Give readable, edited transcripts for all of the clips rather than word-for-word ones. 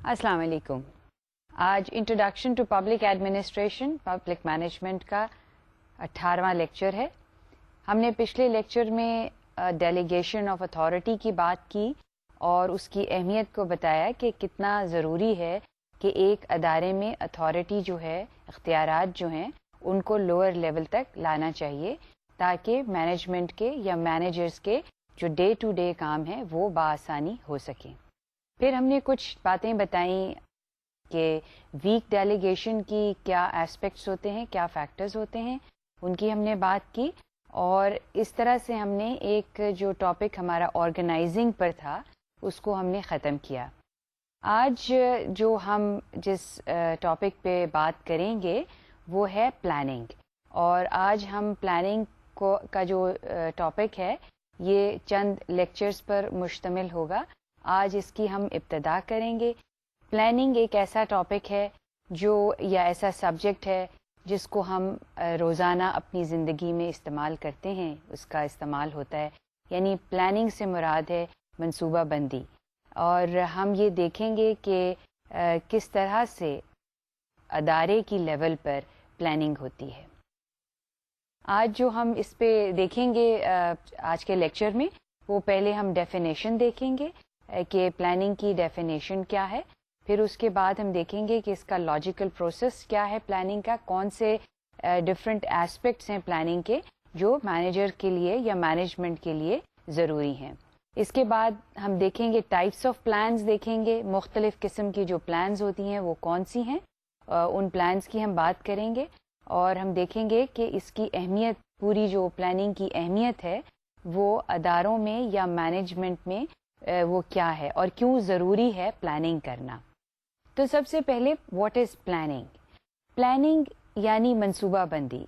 السلام علیکم. آج introduction to public administration public management کا 18واں لیکچر ہے. ہم نے پچھلے لیکچر میں ڈیلیگیشن آف اتھارٹی کی بات کی اور اس کی اہمیت کو بتایا کہ کتنا ضروری ہے کہ ایک ادارے میں اتھارٹی جو ہے، اختیارات جو ہیں، ان کو لوور لیول تک لانا چاہیے تاکہ مینجمنٹ کے یا مینیجرز کے جو ڈے ٹو ڈے کام ہیں وہ بآسانی ہو سکیں. پھر ہم نے کچھ باتیں بتائیں کہ ویک ڈیلیگیشن کی کیا ایسپیکٹس ہوتے ہیں، کیا فیکٹرز ہوتے ہیں، ان کی ہم نے بات کی. اور اس طرح سے ہم نے ایک جو ٹاپک ہمارا آرگنائزنگ پر تھا اس کو ہم نے ختم کیا. آج جو ہم جس ٹاپک پہ بات کریں گے وہ ہے پلاننگ. اور آج ہم پلاننگ کا جو ٹاپک ہے یہ چند لیکچرز پر مشتمل ہوگا. آج اس کی ہم ابتدا کریں گے. پلاننگ ایک ایسا ٹاپک ہے جو یا ایسا سبجیکٹ ہے جس کو ہم روزانہ اپنی زندگی میں استعمال کرتے ہیں، اس کا استعمال ہوتا ہے. یعنی پلاننگ سے مراد ہے منصوبہ بندی. اور ہم یہ دیکھیں گے کہ کس طرح سے ادارے کی لیول پر پلاننگ ہوتی ہے. آج جو ہم اس پہ دیکھیں گے آج کے لیکچر میں، وہ پہلے ہم ڈیفینیشن دیکھیں گے کہ پلاننگ کی ڈیفینیشن کیا ہے. پھر اس کے بعد ہم دیکھیں گے کہ اس کا لاجیکل پروسیس کیا ہے پلاننگ کا، کون سے ڈفرینٹ ایسپیکٹس ہیں پلاننگ کے جو مینیجر کے لیے یا مینجمنٹ کے لیے ضروری ہیں. اس کے بعد ہم دیکھیں گے ٹائپس آف پلانز دیکھیں گے، مختلف قسم کی جو پلانز ہوتی ہیں وہ کون سی ہیں، ان پلانز کی ہم بات کریں گے. اور ہم دیکھیں گے کہ اس کی اہمیت، پوری جو پلاننگ کی اہمیت ہے وہ اداروں میں یا مینجمنٹ میں وہ کیا ہے اور کیوں ضروری ہے پلاننگ کرنا. تو سب سے پہلے واٹ از پلاننگ؟ پلاننگ یعنی منصوبہ بندی.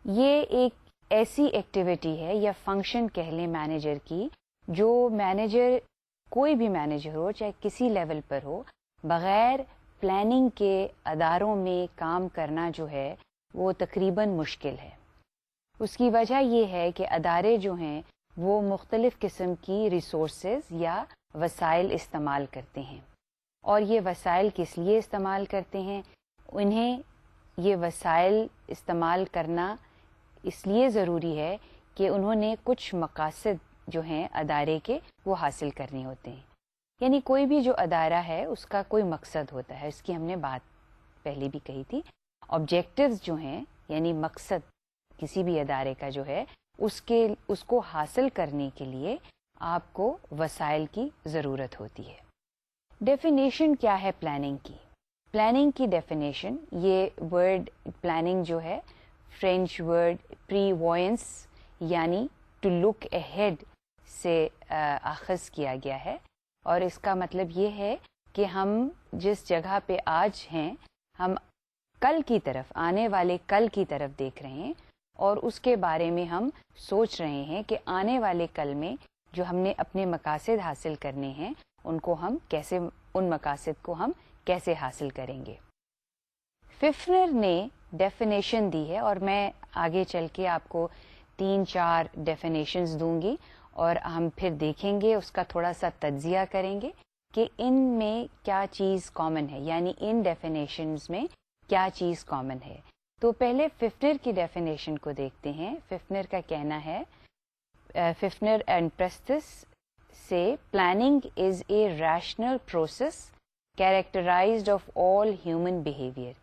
یہ ایک ایسی ایکٹیویٹی ہے یا فنکشن کہہ لیں مینیجر کی، جو مینیجر، کوئی بھی مینیجر ہو چاہے کسی لیول پر ہو، بغیر پلاننگ کے اداروں میں کام کرنا جو ہے وہ تقریباً مشکل ہے. اس کی وجہ یہ ہے کہ ادارے جو ہیں وہ مختلف قسم کی ریسورسز یا وسائل استعمال کرتے ہیں. اور یہ وسائل کس لیے استعمال کرتے ہیں؟ انہیں یہ وسائل استعمال کرنا اس لیے ضروری ہے کہ انہوں نے کچھ مقاصد جو ہیں ادارے کے وہ حاصل کرنے ہوتے ہیں. یعنی کوئی بھی جو ادارہ ہے اس کا کوئی مقصد ہوتا ہے، اس کی ہم نے بات پہلے بھی کہی تھی. آبجیکٹیوز جو ہیں یعنی مقصد کسی بھی ادارے کا جو ہے اس کو حاصل کرنے کے لیے آپ کو وسائل کی ضرورت ہوتی ہے. ڈیفینیشن کیا ہے پلاننگ کی؟ پلاننگ کی ڈیفینیشن، یہ ورڈ پلاننگ جو ہے فرینچ ورڈ پری ووئنس یعنی ٹو لک اہیڈ سے اخذ کیا گیا ہے. اور اس کا مطلب یہ ہے کہ ہم جس جگہ پہ آج ہیں ہم کل کی طرف، آنے والے کل کی طرف دیکھ رہے ہیں اور اس کے بارے میں ہم سوچ رہے ہیں کہ آنے والے کل میں جو ہم نے اپنے مقاصد حاصل کرنے ہیں ان مقاصد کو ہم کیسے حاصل کریں گے. ففنر نے ڈیفینیشن دی ہے اور میں آگے چل کے آپ کو 3-4 ڈیفینیشنز دوں گی اور ہم پھر دیکھیں گے، اس کا تھوڑا سا تجزیہ کریں گے کہ ان میں کیا چیز کامن ہے، یعنی ان ڈیفینیشنز میں کیا چیز کامن ہے. تو پہلے ففنر کی ڈیفینیشن کو دیکھتے ہیں. ففنر کا کہنا ہے، ففنر اینڈ پریسٹس سے planning is a rational process characterised of all human behaviour.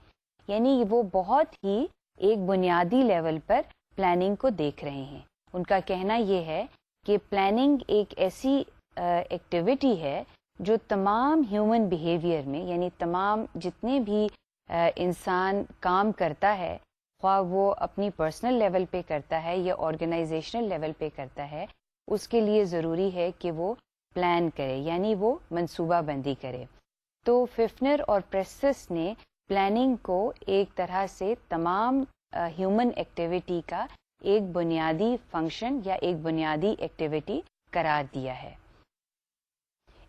یعنی وہ بہت ہی ایک بنیادی لیول پر پلاننگ کو دیکھ رہے ہیں. ان کا کہنا یہ ہے کہ پلاننگ ایک ایسی ایکٹیویٹی ہے جو تمام ہیومن بیہیویئر میں، یعنی تمام جتنے بھی انسان کام کرتا ہے، خواہ وہ اپنی پرسنل لیول پہ کرتا ہے یا آرگنائزیشنل لیول پہ کرتا ہے، اس کے لیے ضروری ہے کہ وہ پلان کرے، یعنی وہ منصوبہ بندی کرے. تو ففنر اور پریسٹس نے پلاننگ کو ایک طرح سے تمام ہیومن ایکٹیویٹی کا ایک بنیادی فنکشن یا ایک بنیادی ایکٹیویٹی قرار دیا ہے.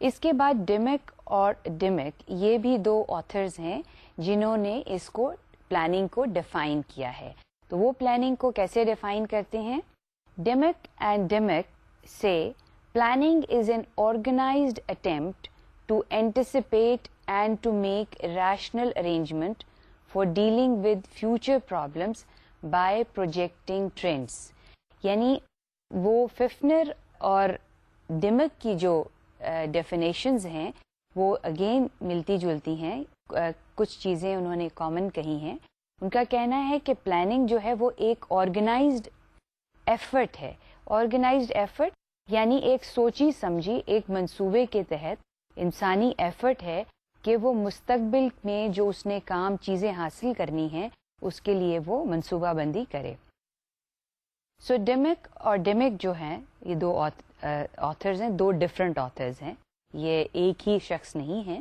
اس کے بعد ڈیمک اور ڈیمک، یہ بھی 2 آتھرز ہیں جنہوں نے اس کو پلاننگ کو ڈیفائن کیا ہے. تو وہ پلاننگ کو کیسے ڈیفائن کرتے ہیں؟ ڈیمک اینڈ ڈیمک سے planning is an organized attempt to anticipate and to make rational arrangement for dealing with future problems by projecting trends. یعنی وہ ففنر اور ڈمک کی جو ڈیفینیشنز ہیں وہ اگین ملتی جلتی ہیں. کچھ چیزیں انہوں نے کامن کہی ہیں. ان کا کہنا ہے کہ پلاننگ جو ہے وہ ایک آرگنائزڈ ایفرٹ ہے. آرگنائزڈ ایفرٹ یعنی ایک سوچی سمجھی ایک منصوبے کے تحت انسانی ایفرٹ ہے کہ وہ مستقبل میں جو اس نے کام چیزیں حاصل کرنی ہیں اس کے لیے وہ منصوبہ بندی کرے. سو ڈمک اور ڈمک جو ہیں یہ دو آتھرز ہیں, دو ڈفرنٹ آتھرز ہیں, یہ ایک ہی شخص نہیں ہیں.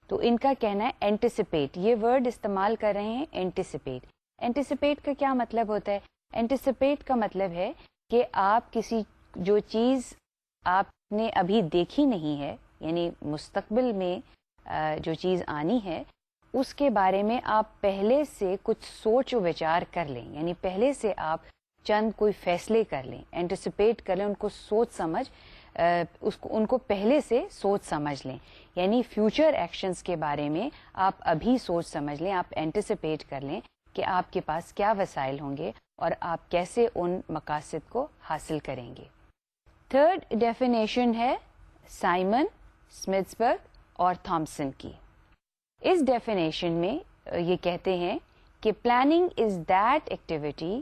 تو ان کا کہنا ہے اینٹیسپیٹ, یہ ورڈ استعمال کر رہے ہیں اینٹیسپیٹ. اینٹیسپیٹ کا کیا مطلب ہوتا ہے؟ اینٹیسپیٹ کا مطلب ہے کہ آپ کسی جو چیز آپ نے ابھی دیکھی نہیں ہے, یعنی مستقبل میں جو چیز آنی ہے اس کے بارے میں آپ پہلے سے کچھ سوچ و وچار کر لیں, یعنی پہلے سے آپ چند کوئی فیصلے کر لیں, اینٹیسپیٹ کر لیں, ان کو سوچ سمجھ ان کو پہلے سے سوچ سمجھ لیں. یعنی فیوچر ایکشنز کے بارے میں آپ ابھی سوچ سمجھ لیں, آپ اینٹیسپیٹ کر لیں کہ آپ کے پاس کیا وسائل ہوں گے اور آپ کیسے ان مقاصد کو حاصل کریں گے. تھرڈ ڈیفینیشن ہے سائمن, اسمتھسبرگ اور تھامسن کی. اس ڈیفینیشن میں یہ کہتے ہیں کہ planning is that activity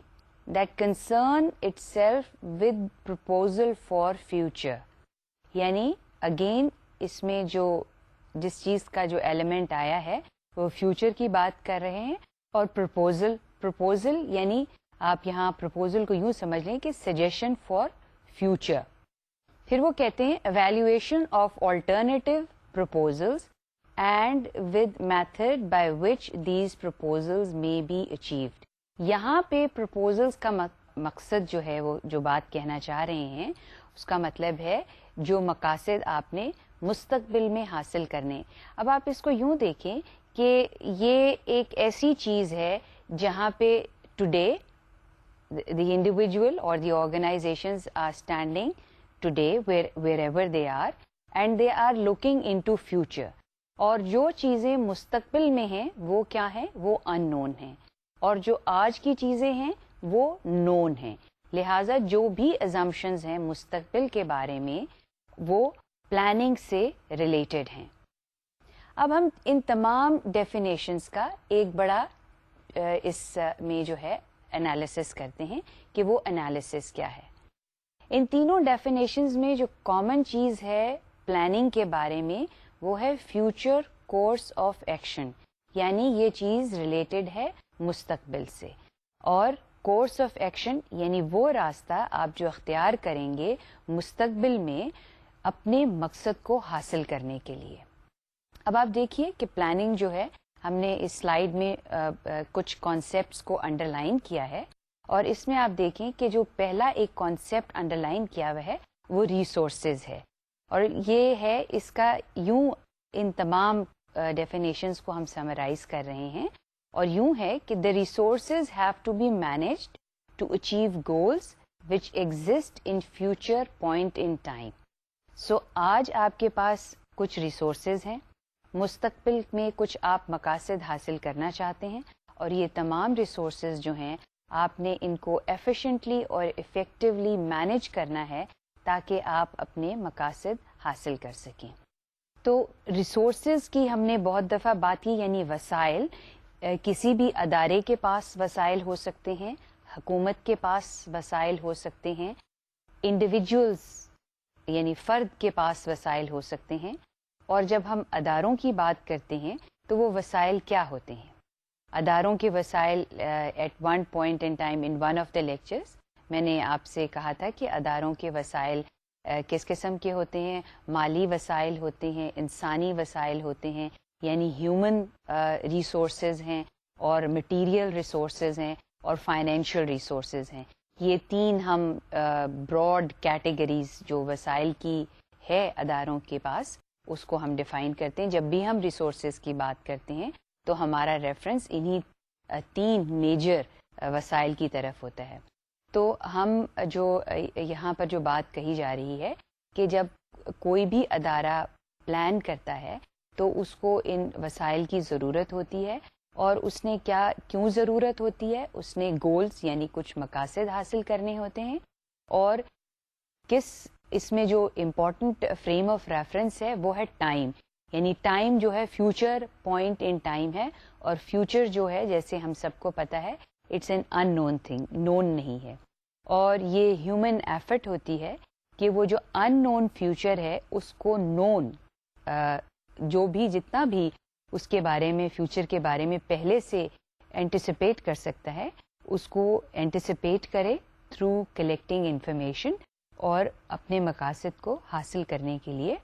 that concern itself with proposal for future. یعنی اگین اس میں جو جس چیز کا جو ایلیمنٹ آیا ہے وہ فیوچر کی بات کر رہے ہیں, اور پرپوزل یعنی آپ یہاں پرپوزل کو یوں سمجھ لیں کہ سجیشن فار فیوچر. پھر وہ کہتے ہیں evaluation of alternative proposals and with method by which these proposals may be achieved. یہاں پہ پرپوزلز کا مقصد جو ہے وہ جو بات کہنا چاہ رہے ہیں اس کا مطلب ہے جو مقاصد آپ نے مستقبل میں حاصل کرنے. اب آپ اس کو یوں دیکھیں کہ یہ ایک ایسی چیز ہے جہاں پہ ٹوڈے دی انڈیویجول اور the organisations are standing today wherever they are and they are looking into future. اور جو چیزیں مستقبل میں ہیں وہ کیا ہیں؟ وہ ان نون ہیں, اور جو آج کی چیزیں ہیں وہ نون ہیں. لہٰذا جو بھی ازمپشنز ہیں مستقبل کے بارے میں وہ پلاننگ سے ریلیٹڈ ہیں. اب ہم ان تمام ڈیفینیشنز کا ایک بڑا اس میں جو ہے انالیسس کرتے ہیں کہ وہ انالیسس کیا ہے. ان تینوں ڈیفینیشنز میں جو کامن چیز ہے پلاننگ کے بارے میں وہ ہے فیوچر کورس آف ایکشن, یعنی یہ چیز ریلیٹڈ ہے مستقبل سے. اور کورس آف ایکشن یعنی وہ راستہ آپ جو اختیار کریں گے مستقبل میں اپنے مقصد کو حاصل کرنے کے لیے. اب آپ دیکھیے کہ پلاننگ جو ہے ہم نے اس سلائیڈ میں کچھ کانسیپٹس کو انڈر لائن کیا ہے, اور اس میں آپ دیکھیں کہ جو پہلا ایک کانسیپٹ انڈر لائن کیا ہوا ہے وہ ریسورسز ہے. اور یہ ہے اس کا یوں ان تمام ڈیفینیشنز کو ہم سمرائز کر رہے ہیں, اور یوں ہے کہ the resources have to be managed to achieve goals which exist in future point in time. So آج آپ کے پاس کچھ ریسورسز ہیں, مستقبل میں کچھ آپ مقاصد حاصل کرنا چاہتے ہیں, اور یہ تمام ریسورسز جو ہیں آپ نے ان کو ایفیشینٹلی اور افیکٹولی مینیج کرنا ہے تاکہ آپ اپنے مقاصد حاصل کر سکیں. تو ریسورسز کی ہم نے بہت دفعہ بات کی, یعنی وسائل. کسی بھی ادارے کے پاس وسائل ہو سکتے ہیں, حکومت کے پاس وسائل ہو سکتے ہیں, انڈیویجولز یعنی فرد کے پاس وسائل ہو سکتے ہیں. اور جب ہم اداروں کی بات کرتے ہیں تو وہ وسائل کیا ہوتے ہیں؟ اداروں کے وسائل at one point in time in one of the lectures میں نے آپ سے کہا تھا کہ اداروں کے وسائل کس قسم کے ہوتے ہیں. مالی وسائل ہوتے ہیں, انسانی وسائل ہوتے ہیں, یعنی ہیومن ریسورسز ہیں, اور مٹیریل ریسورسز ہیں, اور فائنینشیل ریسورسز ہیں. یہ تین ہم براڈ کیٹیگریز جو وسائل کی ہے اداروں کے پاس اس کو ہم ڈیفائن کرتے ہیں. جب بھی ہم ریسورسز کی بات کرتے ہیں تو ہمارا ریفرنس انہی تین میجر وسائل کی طرف ہوتا ہے. تو ہم جو یہاں پر جو بات کہی جا رہی ہے کہ جب کوئی بھی ادارہ پلان کرتا ہے تو اس کو ان وسائل کی ضرورت ہوتی ہے، اور اس نے کیوں ضرورت ہوتی ہے؟ اس نے گولز یعنی کچھ مقاصد حاصل کرنے ہوتے ہیں، اور اس میں جو امپورٹنٹ فریم آف ریفرنس ہے وہ ہے ٹائم، یعنی ٹائم جو ہے فیوچر پوائنٹ ان ٹائم ہے، اور فیوچر جو ہے جیسے ہم سب کو پتا ہے it's an unknown thing, known نہیں ہے، اور یہ ہیومن ایفرٹ ہوتی ہے کہ وہ جو ان نون فیوچر ہے اس کو نون، جو بھی جتنا بھی اس کے بارے میں فیوچر کے بارے میں پہلے سے اینٹیسپیٹ کر سکتا ہے اس کو اینٹیسپیٹ کرے تھرو کلیکٹنگ انفارمیشن، اور اپنے مقاصد کو حاصل کرنے کے لیے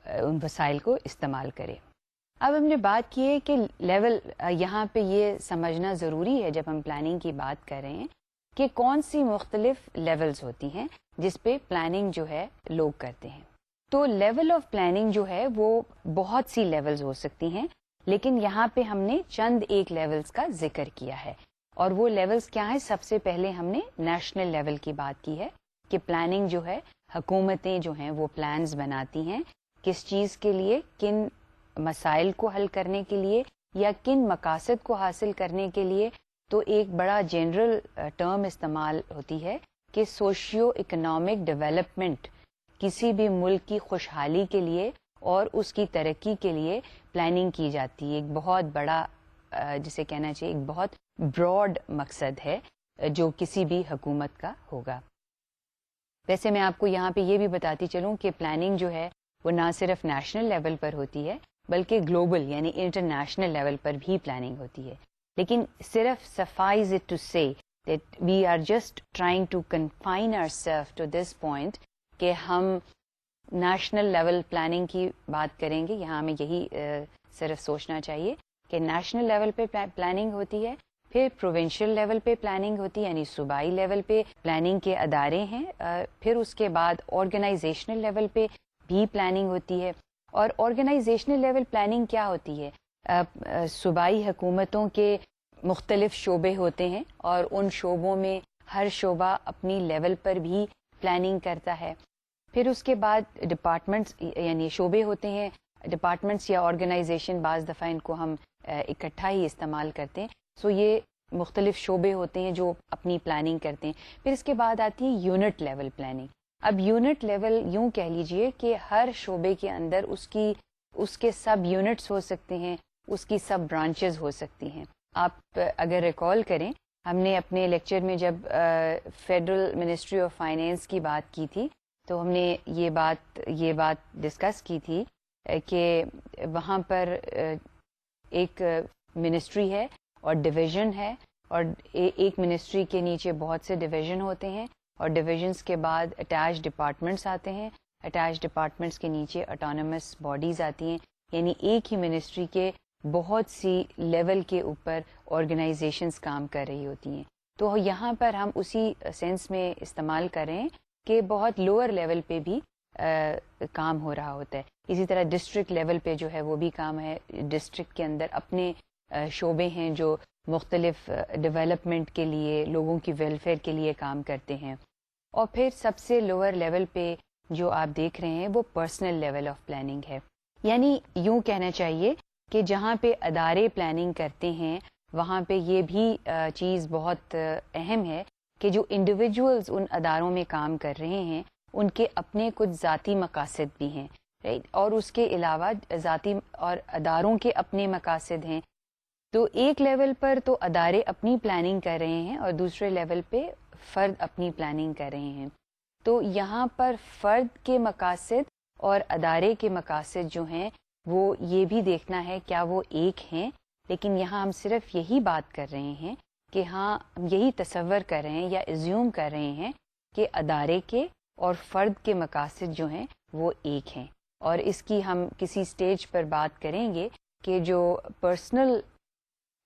ان وسائل کو استعمال کرے۔ اب ہم نے بات کی ہے کہ لیول، یہاں پہ یہ سمجھنا ضروری ہے جب ہم پلاننگ کی بات کر رہے ہیں کہ کون سی مختلف لیولز ہوتی ہیں جس پہ پلاننگ جو ہے لوگ کرتے ہیں۔ تو لیول آف پلاننگ جو ہے وہ بہت سی لیولز ہو سکتی ہیں، لیکن یہاں پہ ہم نے چند ایک لیولز کا ذکر کیا ہے، اور وہ لیولز کیا ہیں؟ سب سے پہلے ہم نے نیشنل لیول کی بات کی ہے کہ پلاننگ جو ہے، حکومتیں جو ہیں وہ پلانز بناتی ہیں کس چیز کے لیے، کن مسائل کو حل کرنے کے لیے یا کن مقاصد کو حاصل کرنے کے لیے۔ تو ایک بڑا جنرل ٹرم استعمال ہوتی ہے کہ سوشیو اکنامک ڈیولپمنٹ، کسی بھی ملک کی خوشحالی کے لیے اور اس کی ترقی کے لیے پلاننگ کی جاتی ہے۔ ایک بہت بڑا، جسے کہنا چاہیے ایک بہت براڈ مقصد ہے جو کسی بھی حکومت کا ہوگا۔ ویسے میں آپ کو یہاں پہ یہ بھی بتاتی چلوں کہ پلاننگ جو ہے وہ نہ صرف نیشنل لیول پر ہوتی ہے بلکہ گلوبل یعنی انٹرنیشنل لیول پر بھی پلاننگ ہوتی ہے، لیکن صرف suffice it to say that we are just trying to confine ourselves to this point کہ ہم نیشنل لیول پلاننگ کی بات کریں گے۔ یہاں ہمیں یہی صرف سوچنا چاہیے کہ نیشنل لیول پہ پلاننگ ہوتی ہے، پھر پروونشل لیول پہ پلاننگ ہوتی ہے، یعنی صوبائی لیول پہ پلاننگ کے ادارے ہیں، پھر اس کے بعد آرگنائزیشنل لیول پہ بھی پلاننگ ہوتی ہے۔ اور آرگنائزیشنل لیول پلاننگ کیا ہوتی ہے؟ صوبائی حکومتوں کے مختلف شعبے ہوتے ہیں، اور ان شعبوں میں ہر شعبہ اپنی لیول پر بھی پلاننگ کرتا ہے۔ پھر اس کے بعد ڈپارٹمنٹس یعنی شعبے ہوتے ہیں، ڈپارٹمنٹس یا آرگنائزیشن، بعض دفعہ ان کو ہم اکٹھا ہی استعمال کرتے ہیں۔ سو یہ مختلف شعبے ہوتے ہیں جو اپنی پلاننگ کرتے ہیں۔ پھر اس کے بعد آتی ہے یونٹ لیول پلاننگ۔ اب یونٹ لیول یوں کہہ لیجئے کہ ہر شعبے کے اندر اس کے سب یونٹس ہو سکتے ہیں، اس کی سب برانچز ہو سکتی ہیں۔ آپ اگر ریکال کریں، ہم نے اپنے لیکچر میں جب فیڈرل منسٹری آف فائنینس کی بات کی تھی تو ہم نے یہ بات ڈسکس کی تھی کہ وہاں پر ایک منسٹری ہے اور ڈویژن ہے، اور ایک منسٹری کے نیچے بہت سے ڈویژن ہوتے ہیں، اور ڈویژنس کے بعد اٹیچ ڈپارٹمنٹس آتے ہیں، اٹیچ ڈپارٹمنٹس کے نیچے آٹونومس باڈیز آتی ہیں، یعنی ایک ہی منسٹری کے بہت سی لیول کے اوپر آرگنائزیشنز کام کر رہی ہوتی ہیں۔ تو یہاں پر ہم اسی سینس میں استعمال کر رہے ہیں کہ بہت لوور لیول پہ بھی کام ہو رہا ہوتا ہے۔ اسی طرح ڈسٹرکٹ لیول پہ جو ہے وہ بھی کام ہے، ڈسٹرکٹ کے اندر اپنے شعبے ہیں جو مختلف ڈیولپمنٹ کے لیے، لوگوں کی ویلفیئر کے لیے کام کرتے ہیں۔ اور پھر سب سے لوور لیول پہ جو آپ دیکھ رہے ہیں وہ پرسنل لیول آف پلاننگ ہے، یعنی یوں کہنا چاہیے کہ جہاں پہ ادارے پلاننگ کرتے ہیں وہاں پہ یہ بھی چیز بہت اہم ہے کہ جو انڈیویجولز ان اداروں میں کام کر رہے ہیں ان کے اپنے کچھ ذاتی مقاصد بھی ہیں، رائٹ، اور اس کے علاوہ ذاتی اور اداروں کے اپنے مقاصد ہیں۔ تو ایک لیول پر تو ادارے اپنی پلاننگ کر رہے ہیں اور دوسرے لیول پہ فرد اپنی پلاننگ کر رہے ہیں۔ تو یہاں پر فرد کے مقاصد اور ادارے کے مقاصد جو ہیں وہ یہ بھی دیکھنا ہے کیا وہ ایک ہیں، لیکن یہاں ہم صرف یہی بات کر رہے ہیں کہ ہاں ہم یہی تصور کر رہے ہیں یا ایزیوم کر رہے ہیں کہ ادارے کے اور فرد کے مقاصد جو ہیں وہ ایک ہیں، اور اس کی ہم کسی سٹیج پر بات کریں گے کہ جو پرسنل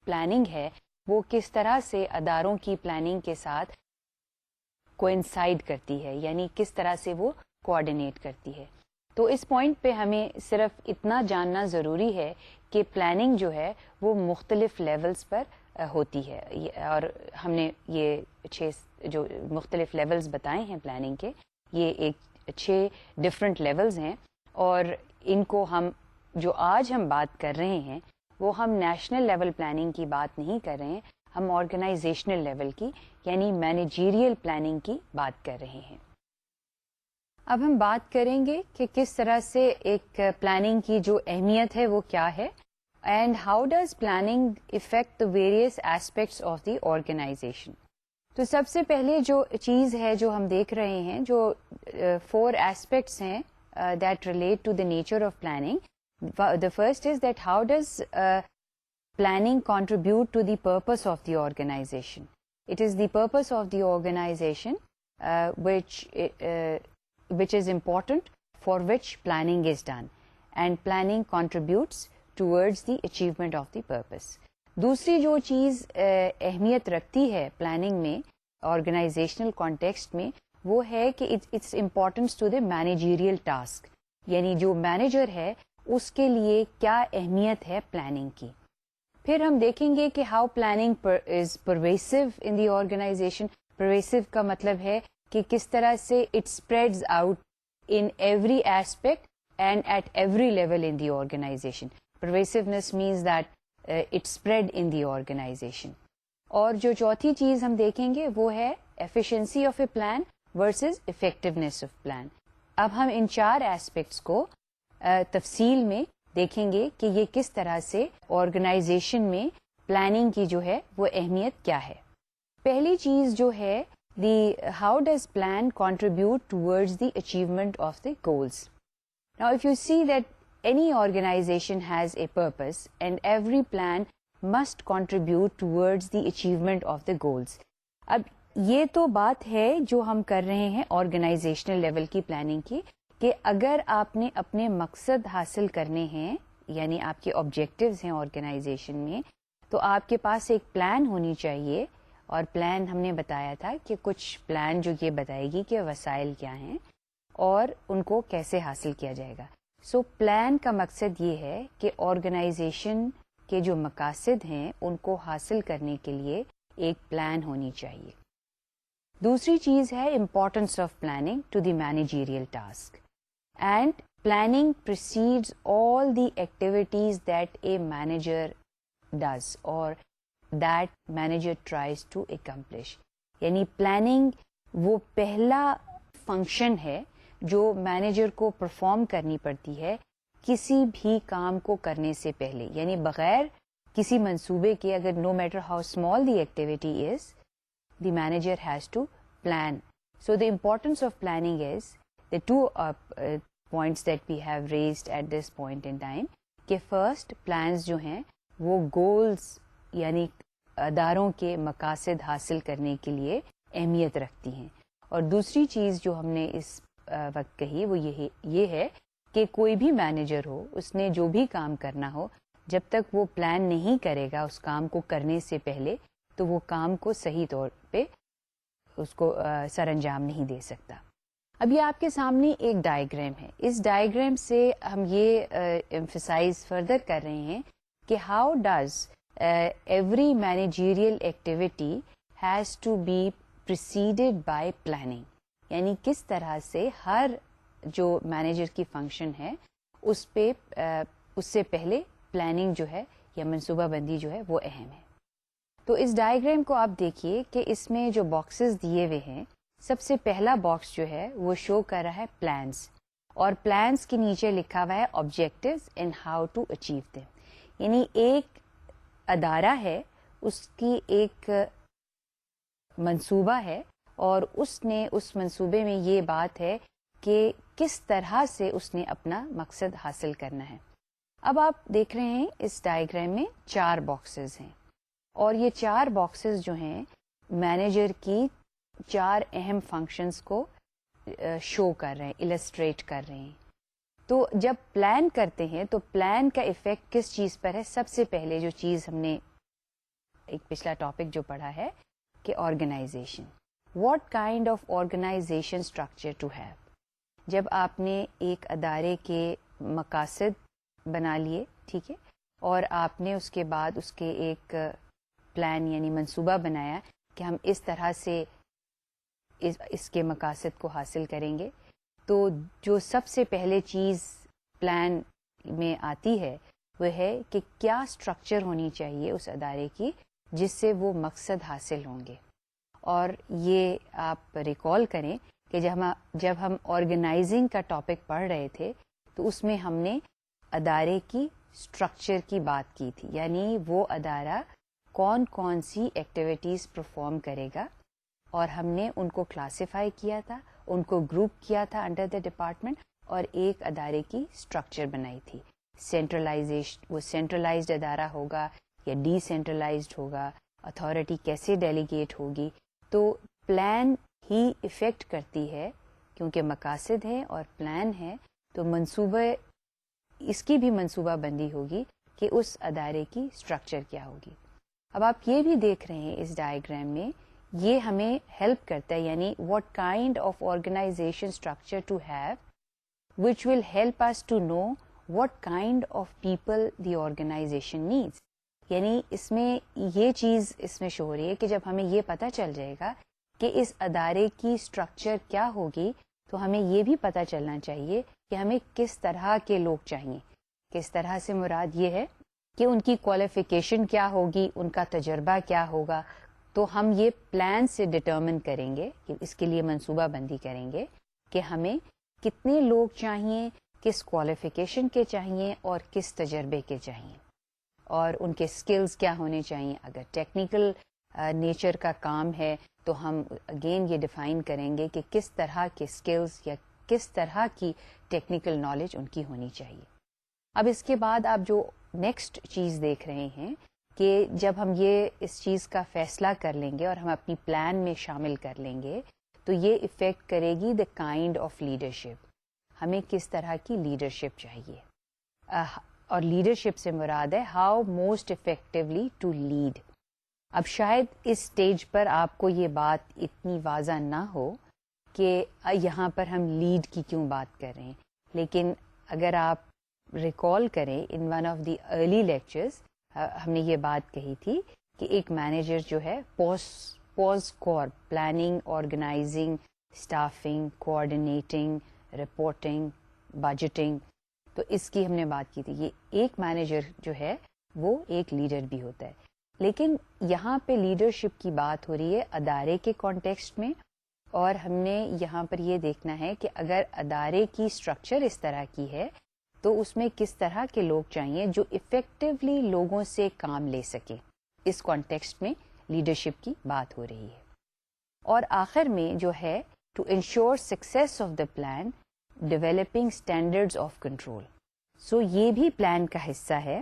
پلاننگ ہے وہ کس طرح سے اداروں کی پلاننگ کے ساتھ کوئنسائڈ کرتی ہے، یعنی کس طرح سے وہ کوآرڈینیٹ کرتی ہے۔ تو اس پوائنٹ پہ ہمیں صرف اتنا جاننا ضروری ہے کہ پلاننگ جو ہے وہ مختلف لیولز پر ہوتی ہے، اور ہم نے یہ 6 جو مختلف لیولز بتائے ہیں پلاننگ کے، یہ 6 ڈفرینٹ لیولز ہیں، اور ان کو ہم جو آج ہم بات کر رہے ہیں وہ ہم نیشنل لیول پلاننگ کی بات نہیں کر رہے ہیں, ہم آرگنائزیشنل لیول کی یعنی مینیجیریل پلاننگ کی بات کر رہے ہیں. اب ہم بات کریں گے کہ کس طرح سے ایک پلاننگ کی جو اہمیت ہے وہ کیا ہے, and how does planning affect the various aspects of the organization. تو سب سے پہلے جو چیز ہے جو ہم دیکھ رہے ہیں, جو 4 ایسپیکٹس ہیں that relate to the nature of planning. The first is that how does planning contribute to the purpose of the organization. It is the purpose of the organization which is important, for which planning is done, and planning contributes towards the achievement of the purpose. دوسری جو چیز اہمیت رکھتی ہے planning میں organisational context میں وہ ہے کہ its importance to the managerial task, یعنی جو مینیجر ہے اس کے لیے کیا اہمیت ہے پلاننگ کی. پھر ہم دیکھیں گے کہ how planning is pervasive in the organization. Pervasive کا مطلب ہے کہ کس طرح سے it spreads out in every aspect and at every level in the organization. Pervasiveness means that it spread in the organization. اور جو چوتھی چیز ہم دیکھیں گے وہ ہے efficiency of a plan versus effectiveness of plan. اب ہم ان 4 ایسپیکٹس کو تفصیل میں دیکھیں گے کہ یہ کس طرح سے آرگنائزیشن میں پلاننگ کی جو ہے وہ اہمیت کیا ہے. پہلی چیز جو ہے the how does plan contribute towards the achievement of the goals. Now if you see that any organization has a purpose and every plan must contribute towards the achievement of the goals. اب یہ تو بات ہے جو ہم کر رہے ہیں آرگنائزیشنل لیول کی پلاننگ کی, کہ اگر آپ نے اپنے مقصد حاصل کرنے ہیں یعنی آپ کے آبجیکٹیوز ہیں آرگنائزیشن میں, تو آپ کے پاس ایک پلان ہونی چاہیے. اور پلان ہم نے بتایا تھا کہ کچھ پلان جو یہ بتائے گی کہ وسائل کیا ہیں اور ان کو کیسے حاصل کیا جائے گا. سو پلان کا مقصد یہ ہے کہ آرگنائزیشن کے جو مقاصد ہیں ان کو حاصل کرنے کے لیے ایک پلان ہونی چاہیے. دوسری چیز ہے importance of planning to the managerial task. And planning precedes all the activities that a manager does or that manager tries to accomplish. یعنی پلاننگ وہ پہلا فنکشن ہے جو مینیجر کو پرفارم کرنی پڑتی ہے کسی بھی کام کو کرنے سے پہلے. یعنی بغیر کسی منصوبے کے, اگر no matter how small the activity is, the manager has to plan. So the importance of planning is the 2 points that we have raised at this point in time, کہ first plans جو ہیں وہ goals یعنی اداروں کے مقاصد حاصل کرنے کے لیے اہمیت رکھتی ہیں. اور دوسری چیز جو ہم نے اس وقت کہی وہ یہ ہے کہ کوئی بھی مینیجر ہو, اس نے جو بھی کام کرنا ہو, جب تک وہ پلان نہیں کرے گا اس کام کو کرنے سے پہلے تو وہ کام کو صحیح طور پہ اس کو سر انجام نہیں دے سکتا. اب یہ آپ کے سامنے ایک ڈائیگرام ہے. اس ڈائیگرام سے ہم یہ ایمفسائز فردر کر رہے ہیں کہ how does every managerial activity has to be preceded by planning. یعنی کس طرح سے ہر جو مینیجر کی فنکشن ہے اس سے پہلے پلاننگ جو ہے یا منصوبہ بندی جو ہے وہ اہم ہے. تو اس ڈائیگرام کو آپ دیکھیے کہ اس میں جو باکسز دیے ہوئے ہیں, سب سے پہلا باکس جو ہے وہ شو کر رہا ہے پلانس, اور پلانس کے نیچے لکھا ہوا ہے objectives and how to achieve them. یعنی ایک ادارہ ہے, اس کی ایک منصوبہ ہے اور اس نے اس منصوبے میں یہ بات ہے کہ کس طرح سے اس نے اپنا مقصد حاصل کرنا ہے. اب آپ دیکھ رہے ہیں اس ڈائیگرام میں 4 باکسز ہیں, اور یہ 4 باکسز جو ہیں مینیجر کی 4 اہم فنکشنز کو شو کر رہے ہیں, السٹریٹ کر رہے ہیں. تو جب پلان کرتے ہیں تو پلان کا ایفیکٹ کس چیز پر ہے؟ سب سے پہلے جو چیز ہم نے ایک پچھلا ٹاپک جو پڑھا ہے کہ organization, what kind of organization structure to have. جب آپ نے ایک ادارے کے مقاصد بنا لیے, ٹھیک ہے, اور آپ نے اس کے بعد اس کے ایک پلان یعنی منصوبہ بنایا کہ ہم اس طرح سے اس کے مقاصد کو حاصل کریں گے, تو جو سب سے پہلے چیز پلان میں آتی ہے وہ ہے کہ کیا اسٹرکچر ہونی چاہیے اس ادارے کی جس سے وہ مقصد حاصل ہوں گے. اور یہ آپ ریکال کریں کہ جب ہم آرگنائزنگ کا ٹاپک پڑھ رہے تھے تو اس میں ہم نے ادارے کی اسٹرکچر کی بات کی تھی, یعنی وہ ادارہ کون کون سی ایکٹیویٹیز پرفارم کرے گا, اور ہم نے ان کو کلاسیفائی کیا تھا, ان کو گروپ کیا تھا انڈر دا ڈپارٹمنٹ, اور ایک ادارے کی اسٹرکچر بنائی تھی. وہ سینٹرلائزڈ ادارہ ہوگا یا ڈی سینٹرلائزڈ ہوگا, اتھارٹی کیسے ڈیلیگیٹ ہوگی. تو پلان ہی افیکٹ کرتی ہے, کیونکہ مقاصد ہیں اور پلان ہے تو منصوبہ, اس کی بھی منصوبہ بندی ہوگی کہ اس ادارے کی اسٹرکچر کیا ہوگی. اب آپ یہ بھی دیکھ رہے ہیں اس ڈائیگرام میں, یہ ہمیں ہیلپ کرتا ہے, یعنی what kind of organization structure to have which will help us to know what kind of people the organization needs. یعنی اس میں یہ چیز اس میں شو ہو رہی ہے کہ جب ہمیں یہ پتہ چل جائے گا کہ اس ادارے کی اسٹرکچر کیا ہوگی تو ہمیں یہ بھی پتہ چلنا چاہیے کہ ہمیں کس طرح کے لوگ چاہیے. کس طرح سے مراد یہ ہے کہ ان کی کوالیفیکیشن کیا ہوگی, ان کا تجربہ کیا ہوگا. تو ہم یہ پلان سے ڈٹرمن کریں گے, کہ اس کے لیے منصوبہ بندی کریں گے کہ ہمیں کتنے لوگ چاہیے, کس کوالیفیکیشن کے چاہیے اور کس تجربے کے چاہیے, اور ان کے اسکلز کیا ہونے چاہیے. اگر ٹیکنیکل نیچر کا کام ہے تو ہم اگین یہ ڈیفائن کریں گے کہ کس طرح کے اسکلز یا کس طرح کی ٹیکنیکل نالج ان کی ہونی چاہیے. اب اس کے بعد آپ جو نیکسٹ چیز دیکھ رہے ہیں کہ جب ہم یہ اس چیز کا فیصلہ کر لیں گے اور ہم اپنی پلان میں شامل کر لیں گے تو یہ افیکٹ کرے گی دا کائنڈ آف لیڈرشپ. ہمیں کس طرح کی لیڈرشپ چاہیے, اور لیڈرشپ سے مراد ہے how most effectively to lead. اب شاید اس سٹیج پر آپ کو یہ بات اتنی واضح نہ ہو کہ یہاں پر ہم لیڈ کی کیوں بات کر رہے ہیں, لیکن اگر آپ ریکال کریں ان one of the early lectures ہم نے یہ بات کہی تھی کہ ایک مینیجر جو ہے پوز کور planning, organising, staffing, coordinating, reporting, budgeting, تو اس کی ہم نے بات کی تھی. یہ ایک مینیجر جو ہے وہ ایک لیڈر بھی ہوتا ہے, لیکن یہاں پہ لیڈرشپ کی بات ہو رہی ہے ادارے کے کانٹیکسٹ میں, اور ہم نے یہاں پر یہ دیکھنا ہے کہ اگر ادارے کی اسٹرکچر اس طرح کی ہے تو اس میں کس طرح کے لوگ چاہیے جو افیکٹولی لوگوں سے کام لے سکیں. اس کانٹیکسٹ میں لیڈرشپ کی بات ہو رہی ہے. اور آخر میں جو ہے to ensure success of the plan developing standards of control. So یہ بھی پلان کا حصہ ہے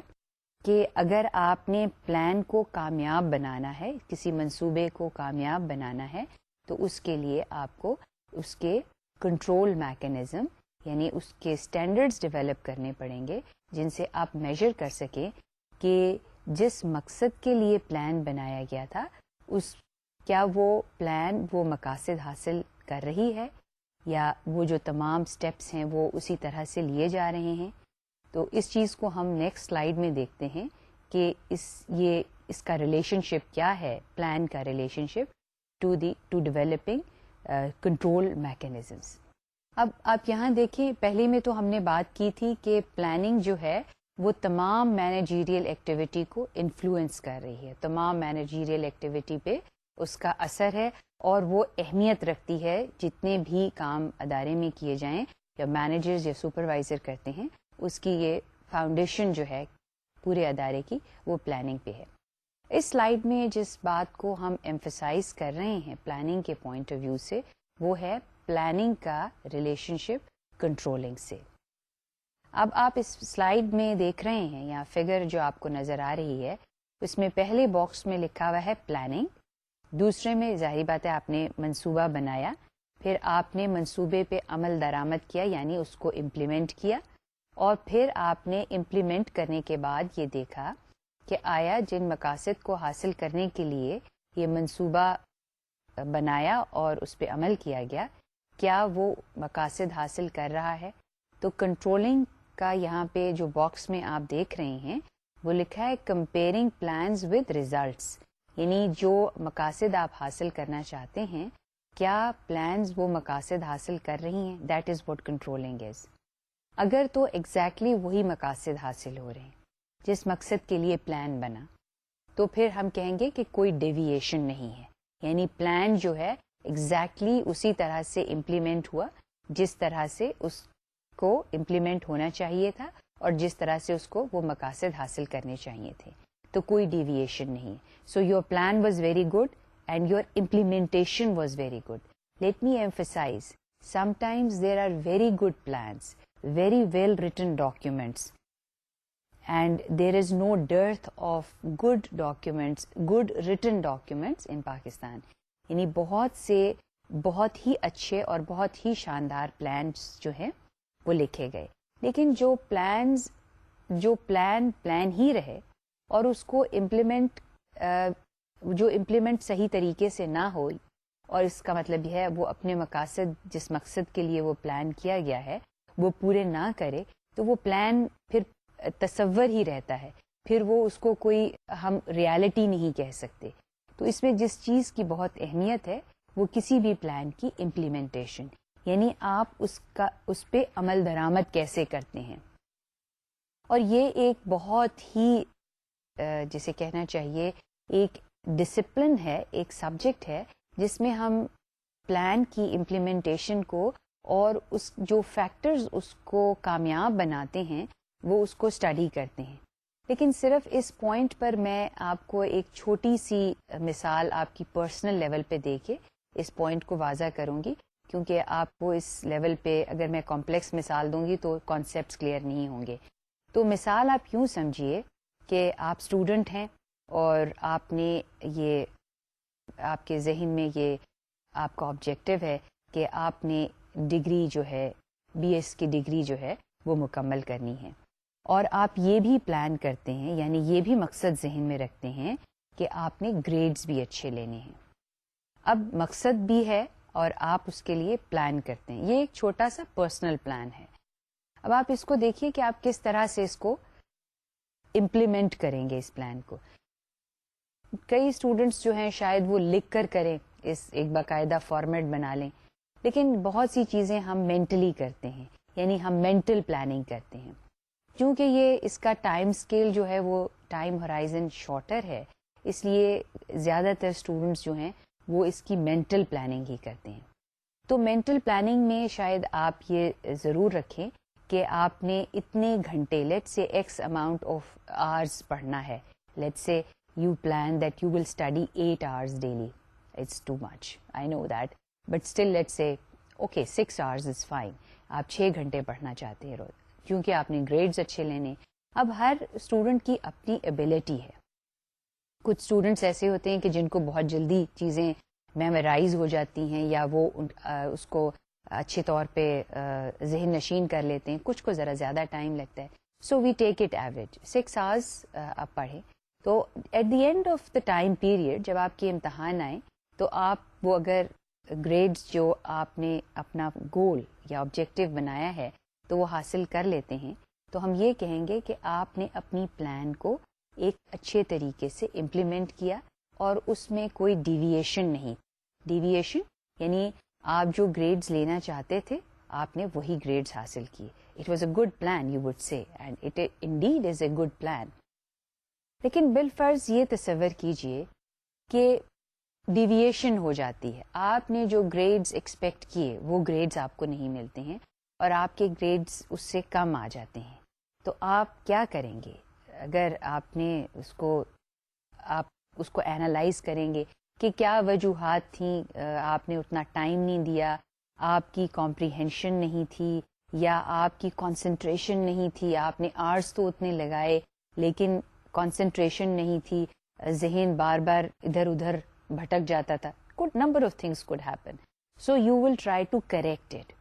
کہ اگر آپ نے پلان کو کامیاب بنانا ہے, کسی منصوبے کو کامیاب بنانا ہے, تو اس کے لیے آپ کو اس کے کنٹرول میکینزم یعنی اس کے اسٹینڈرڈز ڈیولپ کرنے پڑیں گے جن سے آپ میجر کر سکیں کہ جس مقصد کے لیے پلان بنایا گیا تھا کیا وہ پلان وہ مقاصد حاصل کر رہی ہے, یا وہ جو تمام سٹیپس ہیں وہ اسی طرح سے لیے جا رہے ہیں. تو اس چیز کو ہم نیکسٹ سلائیڈ میں دیکھتے ہیں کہ اس کا ریلیشن شپ کیا ہے, پلان کا relationship to developing control mechanisms. اب آپ یہاں دیکھیں, پہلے میں تو ہم نے بات کی تھی کہ پلاننگ جو ہے وہ تمام مینیجیریل ایکٹیویٹی کو انفلوئنس کر رہی ہے, تمام مینیجیریل ایکٹیویٹی پہ اس کا اثر ہے, اور وہ اہمیت رکھتی ہے جتنے بھی کام ادارے میں کیے جائیں یا مینیجرز یا سپروائزر کرتے ہیں, اس کی یہ فاؤنڈیشن جو ہے پورے ادارے کی وہ پلاننگ پہ ہے. اس سلائیڈ میں جس بات کو ہم ایمفسائز کر رہے ہیں پلاننگ کے پوائنٹ آف ویو سے وہ ہے پلاننگ کا ریلیشن شپ کنٹرولنگ سے. اب آپ اس سلائیڈ میں دیکھ رہے ہیں یا فگر جو آپ کو نظر آ رہی ہے اس میں پہلے باکس میں لکھا ہوا ہے پلاننگ, دوسرے میں ظاہری بات ہے آپ نے منصوبہ بنایا, پھر آپ نے منصوبے پہ عمل درآمد کیا یعنی اس کو امپلیمنٹ کیا, اور پھر آپ نے امپلیمنٹ کرنے کے بعد یہ دیکھا کہ آیا جن مقاصد کو حاصل کرنے کے لیے یہ منصوبہ بنایا اور اس پہ عمل کیا گیا کیا وہ مقاصد حاصل کر رہا ہے. تو کنٹرولنگ کا یہاں پہ جو باکس میں آپ دیکھ رہے ہیں وہ لکھا ہے کمپیئرنگ پلانز ود ریزلٹس, یعنی جو مقاصد آپ حاصل کرنا چاہتے ہیں کیا پلانز وہ مقاصد حاصل کر رہی ہیں, that is what controlling is. اگر تو ایگزیکٹلی وہی مقاصد حاصل ہو رہے ہیں جس مقصد کے لیے پلان بنا, تو پھر ہم کہیں گے کہ کوئی ڈیویشن نہیں ہے, یعنی پلان جو ہے ایگزیکٹلی اسی طرح سے امپلیمنٹ ہوا جس طرح سے اس کو امپلیمنٹ ہونا چاہیے تھا اور جس طرح سے اس کو وہ مقاصد حاصل کرنے چاہیے تھے, تو کوئی ڈیویشن نہیں. So your plan was very good and your implementation was very good. Let me emphasise, sometimes there are very good plans, very well written documents, and there is no dearth of good documents, good written documents in Pakistan. یعنی بہت سے بہت ہی اچھے اور بہت ہی شاندار plans جو ہیں وہ لکھے گئے, لیکن جو پلان ہی رہے اور اس کو امپلیمنٹ صحیح طریقے سے نہ ہو, اور اس کا مطلب یہ ہے وہ اپنے مقاصد جس مقصد کے لیے وہ پلان کیا گیا ہے وہ پورے نہ کرے, تو وہ پلان پھر تصور ہی رہتا ہے, پھر وہ اس کو کوئی ہم ریالٹی نہیں کہہ سکتے. تو اس میں جس چیز کی بہت اہمیت ہے وہ کسی بھی پلان کی امپلیمنٹیشن, یعنی آپ اس پہ عمل درآمد کیسے کرتے ہیں. اور یہ ایک بہت ہی جسے کہنا چاہیے ایک ڈسپلن ہے, ایک سبجیکٹ ہے جس میں ہم پلان کی امپلیمنٹیشن کو اور اس جو فیکٹرز اس کو کامیاب بناتے ہیں وہ اس کو اسٹڈی کرتے ہیں. لیکن صرف اس پوائنٹ پر میں آپ کو ایک چھوٹی سی مثال آپ کی پرسنل لیول پہ دے کے اس پوائنٹ کو واضح کروں گی, کیونکہ آپ کو اس لیول پہ اگر میں کمپلیکس مثال دوں گی تو کانسیپٹس کلیئر نہیں ہوں گے. تو مثال آپ یوں سمجھیے کہ آپ اسٹوڈنٹ ہیں اور آپ نے یہ آپ کے ذہن میں یہ آپ کا آبجیکٹو ہے کہ آپ نے ڈگری جو ہے BS کی ڈگری جو ہے وہ مکمل کرنی ہے, اور آپ یہ بھی پلان کرتے ہیں, یعنی یہ بھی مقصد ذہن میں رکھتے ہیں کہ آپ نے گریڈز بھی اچھے لینے ہیں. اب مقصد بھی ہے اور آپ اس کے لیے پلان کرتے ہیں, یہ ایک چھوٹا سا پرسنل پلان ہے. اب آپ اس کو دیکھیے کہ آپ کس طرح سے اس کو امپلیمنٹ کریں گے اس پلان کو. کئی اسٹوڈنٹس جو ہیں شاید وہ لکھ کر کریں, اس ایک باقاعدہ فارمیٹ بنا لیں, لیکن بہت سی چیزیں ہم مینٹلی کرتے ہیں, یعنی ہم مینٹل پلاننگ کرتے ہیں. کیونکہ یہ اس کا ٹائم اسکیل جو ہے وہ ٹائم ہورائزن شارٹر ہے, اس لیے زیادہ تر اسٹوڈنٹس جو ہیں وہ اس کی مینٹل پلاننگ ہی کرتے ہیں. تو مینٹل پلاننگ میں شاید آپ یہ ضرور رکھیں کہ آپ نے اتنے گھنٹے, لیٹ سے ایکس اماؤنٹ آف آورز پڑھنا ہے. لیٹ سے you plan that you will study 8 hours daily. It's too much, I know that, but still let's say okay 6 hours is fine. آپ 6 گھنٹے پڑھنا چاہتے ہیں روز کیونکہ آپ نے گریڈز اچھے لینے. اب ہر اسٹوڈنٹ کی اپنی ایبلٹی ہے. کچھ اسٹوڈنٹس ایسے ہوتے ہیں کہ جن کو بہت جلدی چیزیں میمورائز ہو جاتی ہیں یا وہ اس کو اچھے طور پہ ذہن نشین کر لیتے ہیں, کچھ کو ذرا زیادہ ٹائم لگتا ہے. So we take it average 6 hours آپ پڑھیں. تو at the end of the time period جب آپ کے امتحان آئیں تو آپ وہ اگر گریڈز جو آپ نے اپنا گول یا آبجیکٹو بنایا ہے تو وہ حاصل کر لیتے ہیں, تو ہم یہ کہیں گے کہ آپ نے اپنی پلان کو ایک اچھے طریقے سے امپلیمنٹ کیا اور اس میں کوئی ڈیویشن نہیں. ڈیویشن یعنی آپ جو گریڈز لینا چاہتے تھے آپ نے وہی گریڈز حاصل کیے. It was a good plan you would say, and it indeed is a good plan. لیکن بالفرض یہ تصور کیجئے کہ ڈیویشن ہو جاتی ہے, آپ نے جو گریڈز ایکسپیکٹ کیے وہ گریڈز آپ کو نہیں ملتے ہیں اور آپ کے گریڈز اس سے کم آ جاتے ہیں, تو آپ کیا کریں گے؟ اگر آپ نے اس کو اینالائز کریں گے کہ کیا وجوہات تھیں, آپ نے اتنا ٹائم نہیں دیا, آپ کی کمپریہنشن نہیں تھی, یا آپ کی کنسنٹریشن نہیں تھی, آپ نے آرٹس تو اتنے لگائے لیکن کنسنٹریشن نہیں تھی, ذہن بار بار ادھر ادھر بھٹک جاتا تھا. Number of things could happen. So you will try to correct it.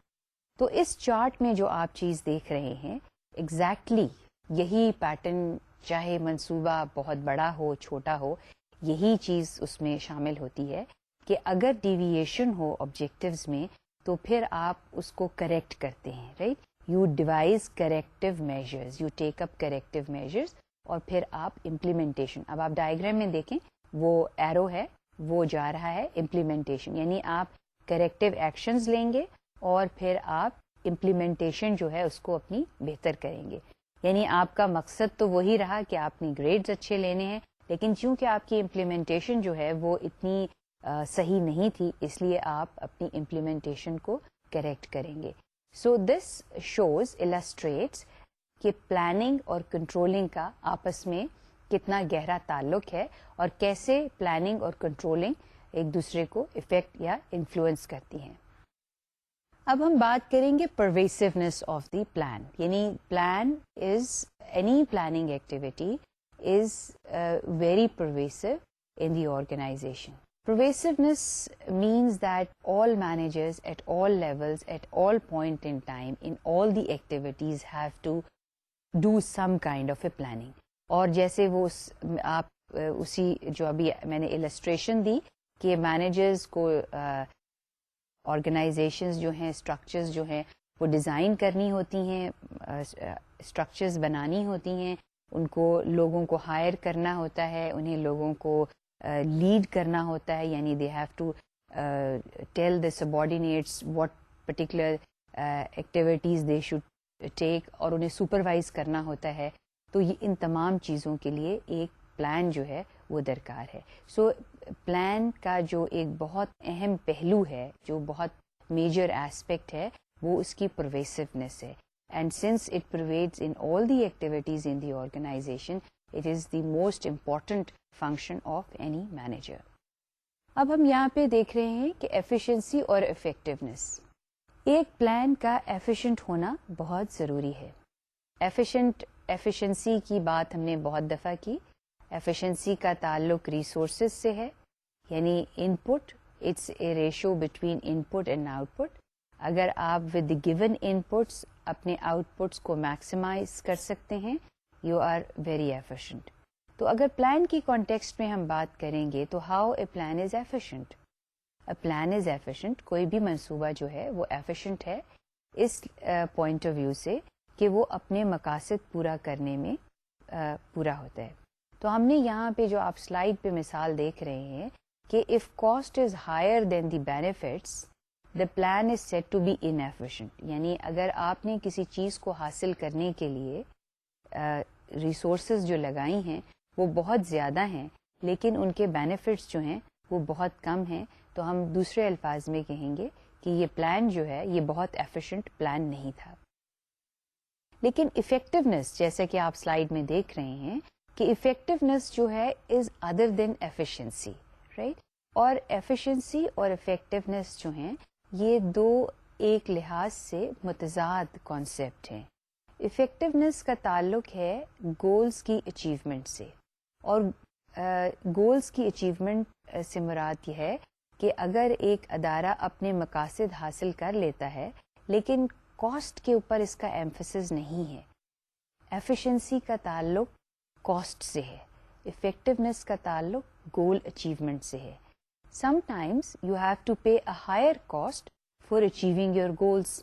تو اس چارٹ میں جو آپ چیز دیکھ رہے ہیں ایگزیکٹلی یہی پیٹرن, چاہے منصوبہ بہت بڑا ہو چھوٹا ہو, یہی چیز اس میں شامل ہوتی ہے کہ اگر ڈیویشن ہو آبجیکٹیوز میں تو پھر آپ اس کو کریکٹ کرتے ہیں. Right, you devise corrective measures, you take up corrective measures, اور پھر آپ امپلیمنٹیشن. اب آپ ڈائیگرام میں دیکھیں وہ ایرو ہے, وہ جا رہا ہے امپلیمنٹیشن, یعنی آپ کریکٹیو ایکشنز لیں گے اور پھر آپ امپلیمنٹیشن جو ہے اس کو اپنی بہتر کریں گے. یعنی آپ کا مقصد تو وہی رہا کہ آپ نے گریڈز اچھے لینے ہیں, لیکن چونکہ آپ کی امپلیمنٹیشن جو ہے وہ اتنی صحیح نہیں تھی, اس لیے آپ اپنی امپلیمنٹیشن کو کریکٹ کریں گے. سو دس شوز السٹریٹس کہ پلاننگ اور کنٹرولنگ کا آپس میں کتنا گہرا تعلق ہے اور کیسے پلاننگ اور کنٹرولنگ ایک دوسرے کو افیکٹ یا انفلوئنس کرتی ہیں. اب ہم بات کریں گے پرویسونیس آف دی پلان. یعنی plan is any planning activity is very پرویسو in the organization. Pervasiveness means that all managers at all levels, at all point in time, in all the activities have to do some kind of a planning. اور جیسے وہ آپ اسی جو ابھی میں نے illustration دی کہ مینیجرز کو آرگنائزیشنز جو ہیں, اسٹرکچرز جو ہیں وہ ڈیزائن کرنی ہوتی ہیں, اسٹرکچرز بنانی ہوتی ہیں, ان کو لوگوں کو ہائر کرنا ہوتا ہے, انہیں لوگوں کو لیڈ کرنا ہوتا ہے. یعنی they have to tell the subordinates what particular activities they should take, اور انہیں سپروائز کرنا ہوتا ہے. تو یہ ان تمام چیزوں کے لیے ایک پلان جو ہے وہ درکار ہے. سو پلان کا جو ایک بہت اہم پہلو ہے, جو بہت میجر ایسپیکٹ ہے, وہ اس کی پرویسونیس ہے. And since it provides in all the activities in the organisation, it is the most important function of any manager. اب ہم یہاں پہ دیکھ رہے ہیں کہ ایفیشنسی اور افیکٹونیس. ایک پلان کا ایفیشینٹ ہونا بہت ضروری ہے. ایفیشنسی کی بات ہم نے بہت دفعہ کی. ایفیشنسی کا تعلق ریسورسز سے ہے, یعنی input, it's a ratio between input and output. اگر آپ ود گیون ان پٹس اپنے آؤٹ پٹس کو میکسیمائز کر سکتے ہیں, یو آر ویری ایفیشینٹ. تو اگر پلان کی کانٹیکسٹ میں ہم بات کریں گے تو how a plan is efficient. A plan is efficient, کوئی بھی منصوبہ جو ہے وہ ایفیشینٹ ہے اس پوائنٹ آف ویو سے کہ وہ اپنے مقاصد پورا کرنے میں پورا ہوتا ہے. تو ہم نے یہاں پہ جو آپ سلائیڈ پہ مثال دیکھ رہے ہیں کہ if cost is higher than the benefits the plan is set to be inefficient. یعنی اگر آپ نے کسی چیز کو حاصل کرنے کے لیے ریسورسز جو لگائی ہیں وہ بہت زیادہ ہیں, لیکن ان کے بینیفٹس جو ہیں وہ بہت کم ہیں, تو ہم دوسرے الفاظ میں کہیں گے کہ یہ پلان جو ہے یہ بہت ایفیشینٹ پلان نہیں تھا. لیکن افیکٹونیس, جیسے کہ آپ سلائیڈ میں دیکھ رہے ہیں کہ افیکٹونیس جو ہے is other than efficiency, right. اور ایفیشنسی اور افیکٹونیس جو ہیں یہ دو ایک لحاظ سے متضاد کانسیپٹ ہیں. افیکٹونیس کا تعلق ہے گولز کی اچیومنٹ سے, اور گولز کی اچیومنٹ سے مراد یہ ہے کہ اگر ایک ادارہ اپنے مقاصد حاصل کر لیتا ہے لیکن کاسٹ کے اوپر اس کا ایمفسس نہیں ہے. ایفیشنسی کا تعلق کاسٹ سے ہے, افیکٹونیس کا تعلق گول اچیومنٹ سے ہے. Sometimes you have to pay a higher cost for achieving your goals,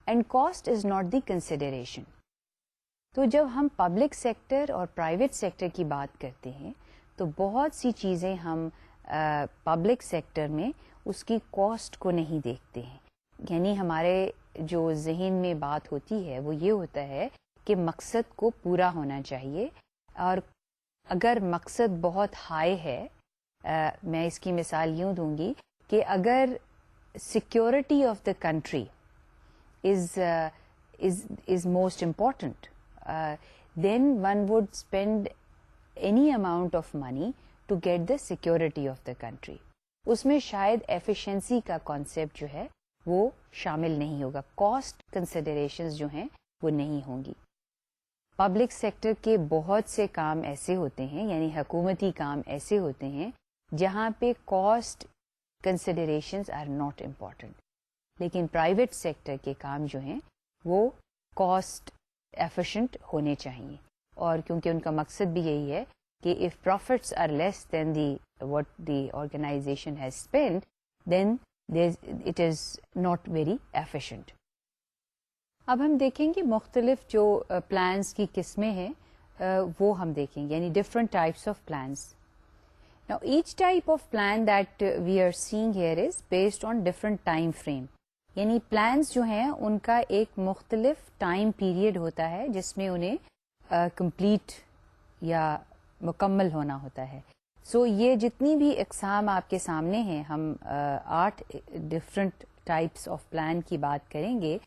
and cost is not the consideration. تو جب ہم پبلک سیکٹر اور پرائیویٹ سیکٹر کی بات کرتے ہیں تو بہت سی چیزیں ہم پبلک سیکٹر میں اس کی کاسٹ کو نہیں دیکھتے ہیں. یعنی ہمارے جو ذہن میں بات ہوتی ہے وہ یہ ہوتا ہے کہ مقصد کو پورا ہونا چاہیے, اور اگر مقصد بہت ہائی ہے, میں اس کی مثال یوں دوں گی کہ اگر security of the country is most important, then one would spend any amount of money to get the security of the country. اس میں شاید ایفیشنسی کا کانسیپٹ جو ہے وہ شامل نہیں ہوگا, کاسٹ کنسیڈریشنز جو ہیں وہ نہیں ہوں گی. پبلک سیکٹر کے بہت سے کام ایسے ہوتے ہیں, یعنی حکومتی کام ایسے ہوتے ہیں جہاں پہ cost considerations are not important, لیکن پرائیویٹ سیکٹر کے کام جو ہیں وہ کاسٹ ایفیشینٹ ہونے چاہیے. اور کیونکہ ان کا مقصد بھی یہی ہے کہ if profits are less than the what the organization has spent, then it is not very efficient. اب ہم دیکھیں گے مختلف جو پلانس کی قسمیں ہیں وہ ہم دیکھیں گے, یعنی different types of plans. Now each type of plan that we are seeing here is based on different time frame. یعنی پلانس جو ہیں ان کا ایک مختلف ٹائم پیریڈ ہوتا ہے جس میں انہیں کمپلیٹ یا مکمل ہونا ہوتا ہے. سو یہ جتنی بھی اقسام آپ کے سامنے ہیں, ہم 8 ڈفرینٹ ٹائپس آف پلان کی بات کریں گے.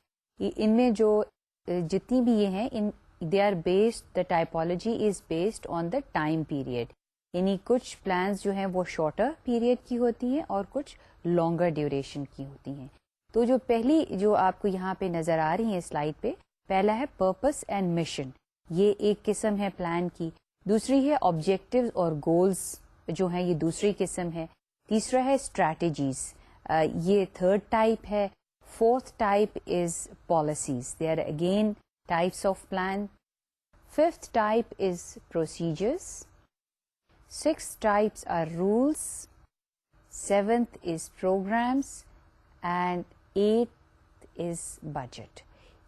ان میں جو جتنی بھی یہ ہیں they are based, the typology is based on the time period. یعنی کچھ پلانس جو ہیں وہ شارٹر پیریڈ کی ہوتی ہیں اور کچھ لانگر ڈیوریشن کی ہوتی ہیں. تو جو پہلی جو آپ کو یہاں پہ نظر آ رہی ہیں سلائڈ پہ, پہلا ہے پرپس اینڈ مشن, یہ ایک قسم ہے پلان کی. دوسری ہے آبجیکٹیوز اور گولز جو ہیں, یہ دوسری قسم ہے. تیسرا ہے اسٹریٹجیز, یہ تھرڈ ٹائپ ہے. Fourth type is policies, they are again types of plan. Fifth type is procedures. Six types are rules. Seventh is programmes and eighth is budget.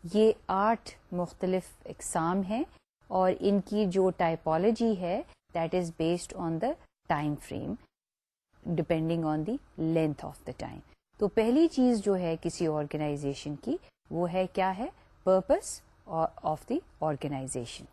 یہ 8 مختلف اقسام ہیں اور ان کی جو ٹائپولوجی ہے that is based on the time frame depending on the length of the time. تو پہلی چیز جو ہے کسی آرگنائزیشن کی وہ ہے کیا ہے, purpose of the organisation.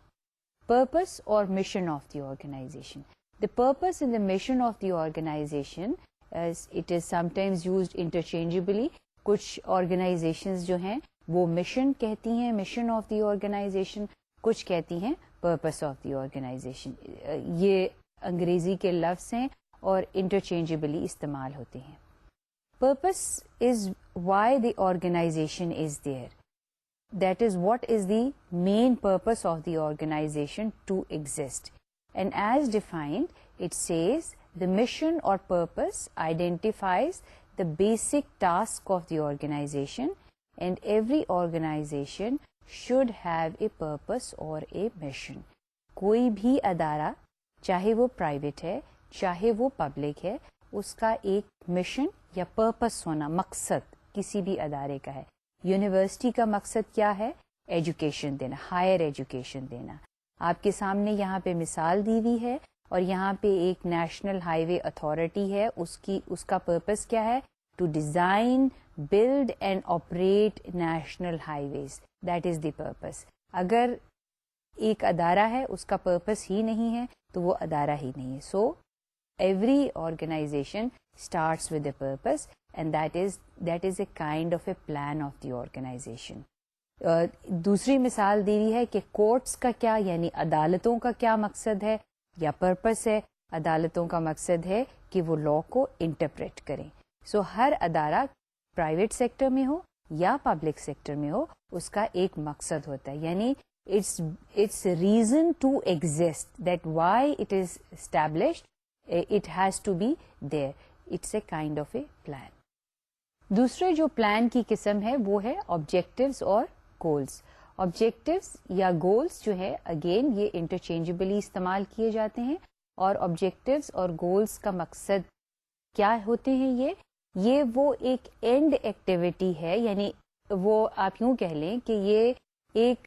Purpose اور mission of the organisation. The purpose and the mission of the organization, as it is sometimes used interchangeably. کچھ organizations جو ہیں وہ mission کہتی ہیں, mission of the organization, کچھ کہتی ہیں purpose of the organization. یہ انگریزی کے لفظ ہیں اور interchangeably استعمال ہوتے ہیں. Purpose is why the organization is there. That is what is the main purpose of the organization to exist. And as defined, it says the mission or purpose identifies the basic task of the organization, and every organization should have a purpose or a mission. کوئی بھی ادارہ چاہے وہ private ہے چاہے وہ public ہے, اس کا ایک مشن یا پرپس ہونا, مقصد کسی بھی ادارے کا ہے. یونیورسٹی کا مقصد کیا ہے؟ ایجوکیشن دینا, ہائر ایجوکیشن دینا. آپ کے سامنے یہاں پہ مثال دی ہوئی ہے اور یہاں پہ ایک نیشنل ہائی وے اتھارٹی ہے, اس کا پرپس کیا ہے؟ To design, build and operate national highways. That is the purpose. اگر ایک ادارہ ہے اس کا پرپس ہی نہیں ہے تو وہ ادارہ ہی نہیں ہے. So every organization starts with a purpose and that is a kind of a plan of the organization. دوسری مثال دی ہوئی ہے کہ کورٹس کا کیا, یعنی عدالتوں کا کیا مقصد ہے یا پرپس ہے. عدالتوں کا مقصد ہے کہ وہ لا کو انٹرپریٹ کریں. سو ہر ادارہ پرائیویٹ سیکٹر میں ہو یا پبلک سیکٹر میں ہو اس کا ایک مقصد ہوتا ہے, یعنی its reason to exist, that why it is established, it has to be there. It's a kind of a plan. دوسرے جو پلان کی قسم ہے وہ ہے آبجیکٹیوز اور گولز. آبجیکٹیوز یا گولز جو ہے اگین یہ انٹرچینجبلی استعمال کیے جاتے ہیں, اور آبجیکٹیوز اور گولز کا مقصد کیا ہوتے ہیں؟ یہ وہ ایک اینڈ ایکٹیویٹی ہے, یعنی وہ آپ یوں کہہ لیں کہ یہ ایک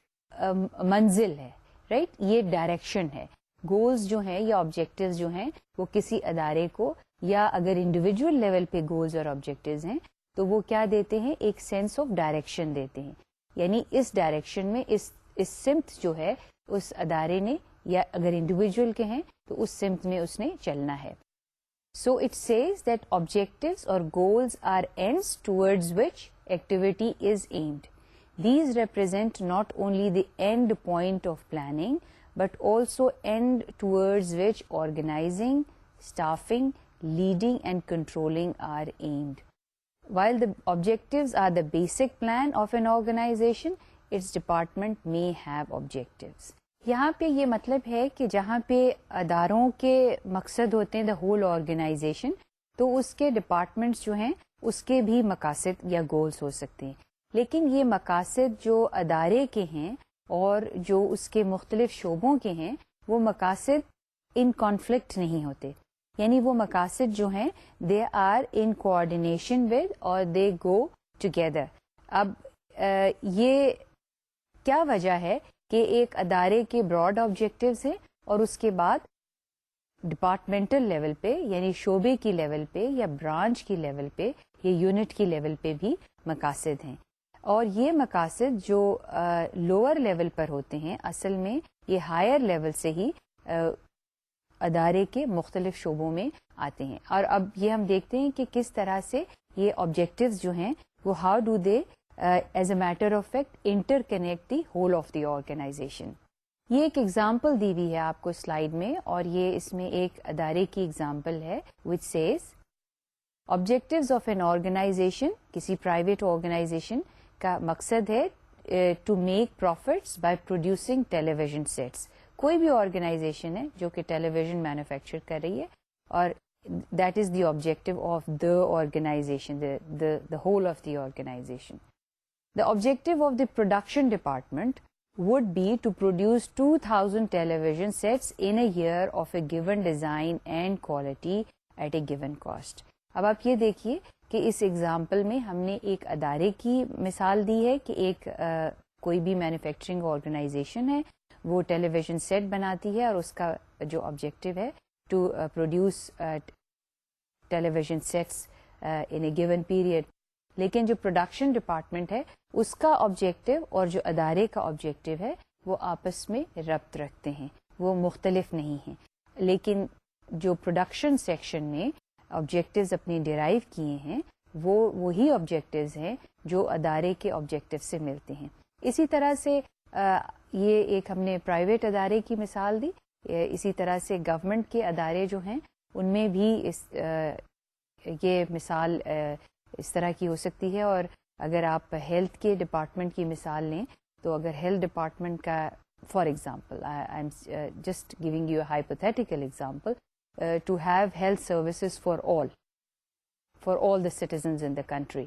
منزل ہے, رائٹ, یہ ڈائریکشن ہے. گولز جو ہیں یا آبجیکٹیوز جو ہیں وہ کسی ادارے کو, یا اگر انڈیویجول لیول پہ گولز اور آبجیکٹیوز ہیں تو وہ کیا دیتے ہیں؟ ایک سینس آف ڈائریکشن دیتے ہیں, یعنی اس ڈائریکشن میں اس سمت جو ہے اس ادارے نے, یا اگر انڈیویجول کے ہیں تو اس سمت میں اس نے چلنا ہے. So it says that objectives اور goals are ends towards which activity is aimed. These represent not only the end point of planning, but also end towards which organizing, staffing, leading and controlling are aimed. While the objectives are the basic plan of an organization, its department may have objectives. یہاں پہ یہ مطلب ہے کہ جہاں پہ اداروں کے مقصد ہوتے ہیں the whole organization, تو اس کے ڈپارٹمنٹس جو ہیں اس کے بھی مقاصد یا گولز ہو سکتے ہیں. لیکن یہ مقاصد جو ادارے کے ہیں اور جو اس کے مختلف شعبوں کے ہیں وہ مقاصد ان کانفلکٹ نہیں ہوتے, یعنی وہ مقاصد جو ہیں they are in coordination with اور دے گو ٹوگیدر. اب یہ کیا وجہ ہے کہ ایک ادارے کے براڈ آبجیکٹیوز ہیں اور اس کے بعد ڈپارٹمنٹل لیول پہ یعنی شعبے کی لیول پہ یا برانچ کی لیول پہ یہ یونٹ کی لیول پہ بھی مقاصد ہیں. اور یہ مقاصد جو لوور لیول پر ہوتے ہیں اصل میں یہ ہائر لیول سے ہی ادارے کے مختلف شعبوں میں آتے ہیں. اور اب یہ ہم دیکھتے ہیں کہ کس طرح سے یہ آبجیکٹیوز جو ہیں وہ how do they as a matter of fact interconnect the whole of the organization. یہ ایک ایگزامپل دی ہوئی ہے آپ کو سلائیڈ میں, اور یہ اس میں ایک ادارے کی ایگزامپل ہے which says objectives of an organization, کسی پرائیویٹ آرگنائزیشن کا مقصد ہے to make profits by producing television sets. کوئی بھی آرگنائزیشن ہے جو کہ ٹیلی ویژن مینوفیکچر کر رہی ہے, اور that is the objective of the organization, the whole of the organization. The objective of the production department would be to produce 2,000 television sets in a year of a given design and quality at a given cost. اب آپ یہ دیکھیے کہ اس example میں ہم نے ایک ادارے کی مثال دی ہے کہ ایک کوئی بھی مینوفیکچرنگ آرگنائزیشن ہے, وہ ٹیلی ویژن سیٹ بناتی ہے اور اس کا جو آبجیکٹو ہے to produce television sets in a given period. لیکن جو پروڈکشن ڈپارٹمنٹ ہے اس کا آبجیکٹو اور جو ادارے کا آبجیکٹو ہے وہ آپس میں ربط رکھتے ہیں, وہ مختلف نہیں ہیں. لیکن جو پروڈکشن سیکشن میں آبجیکٹیوز اپنے ڈیرائیو کیے ہیں وہ وہی آبجیکٹیوز ہیں جو ادارے کے آبجیکٹیو سے ملتے ہیں. اسی طرح سے یہ ایک ہم نے پرائیویٹ ادارے کی مثال دی, اسی طرح سے گورنمنٹ کے ادارے جو ہیں ان میں بھی یہ مثال اس طرح کی ہو سکتی ہے. اور اگر آپ ہیلتھ کے ڈپارٹمنٹ کی مثال لیں تو اگر ہیلتھ ڈپارٹمنٹ کا for example, I am just giving you a hypothetical example, to have health services for all the citizens in the country.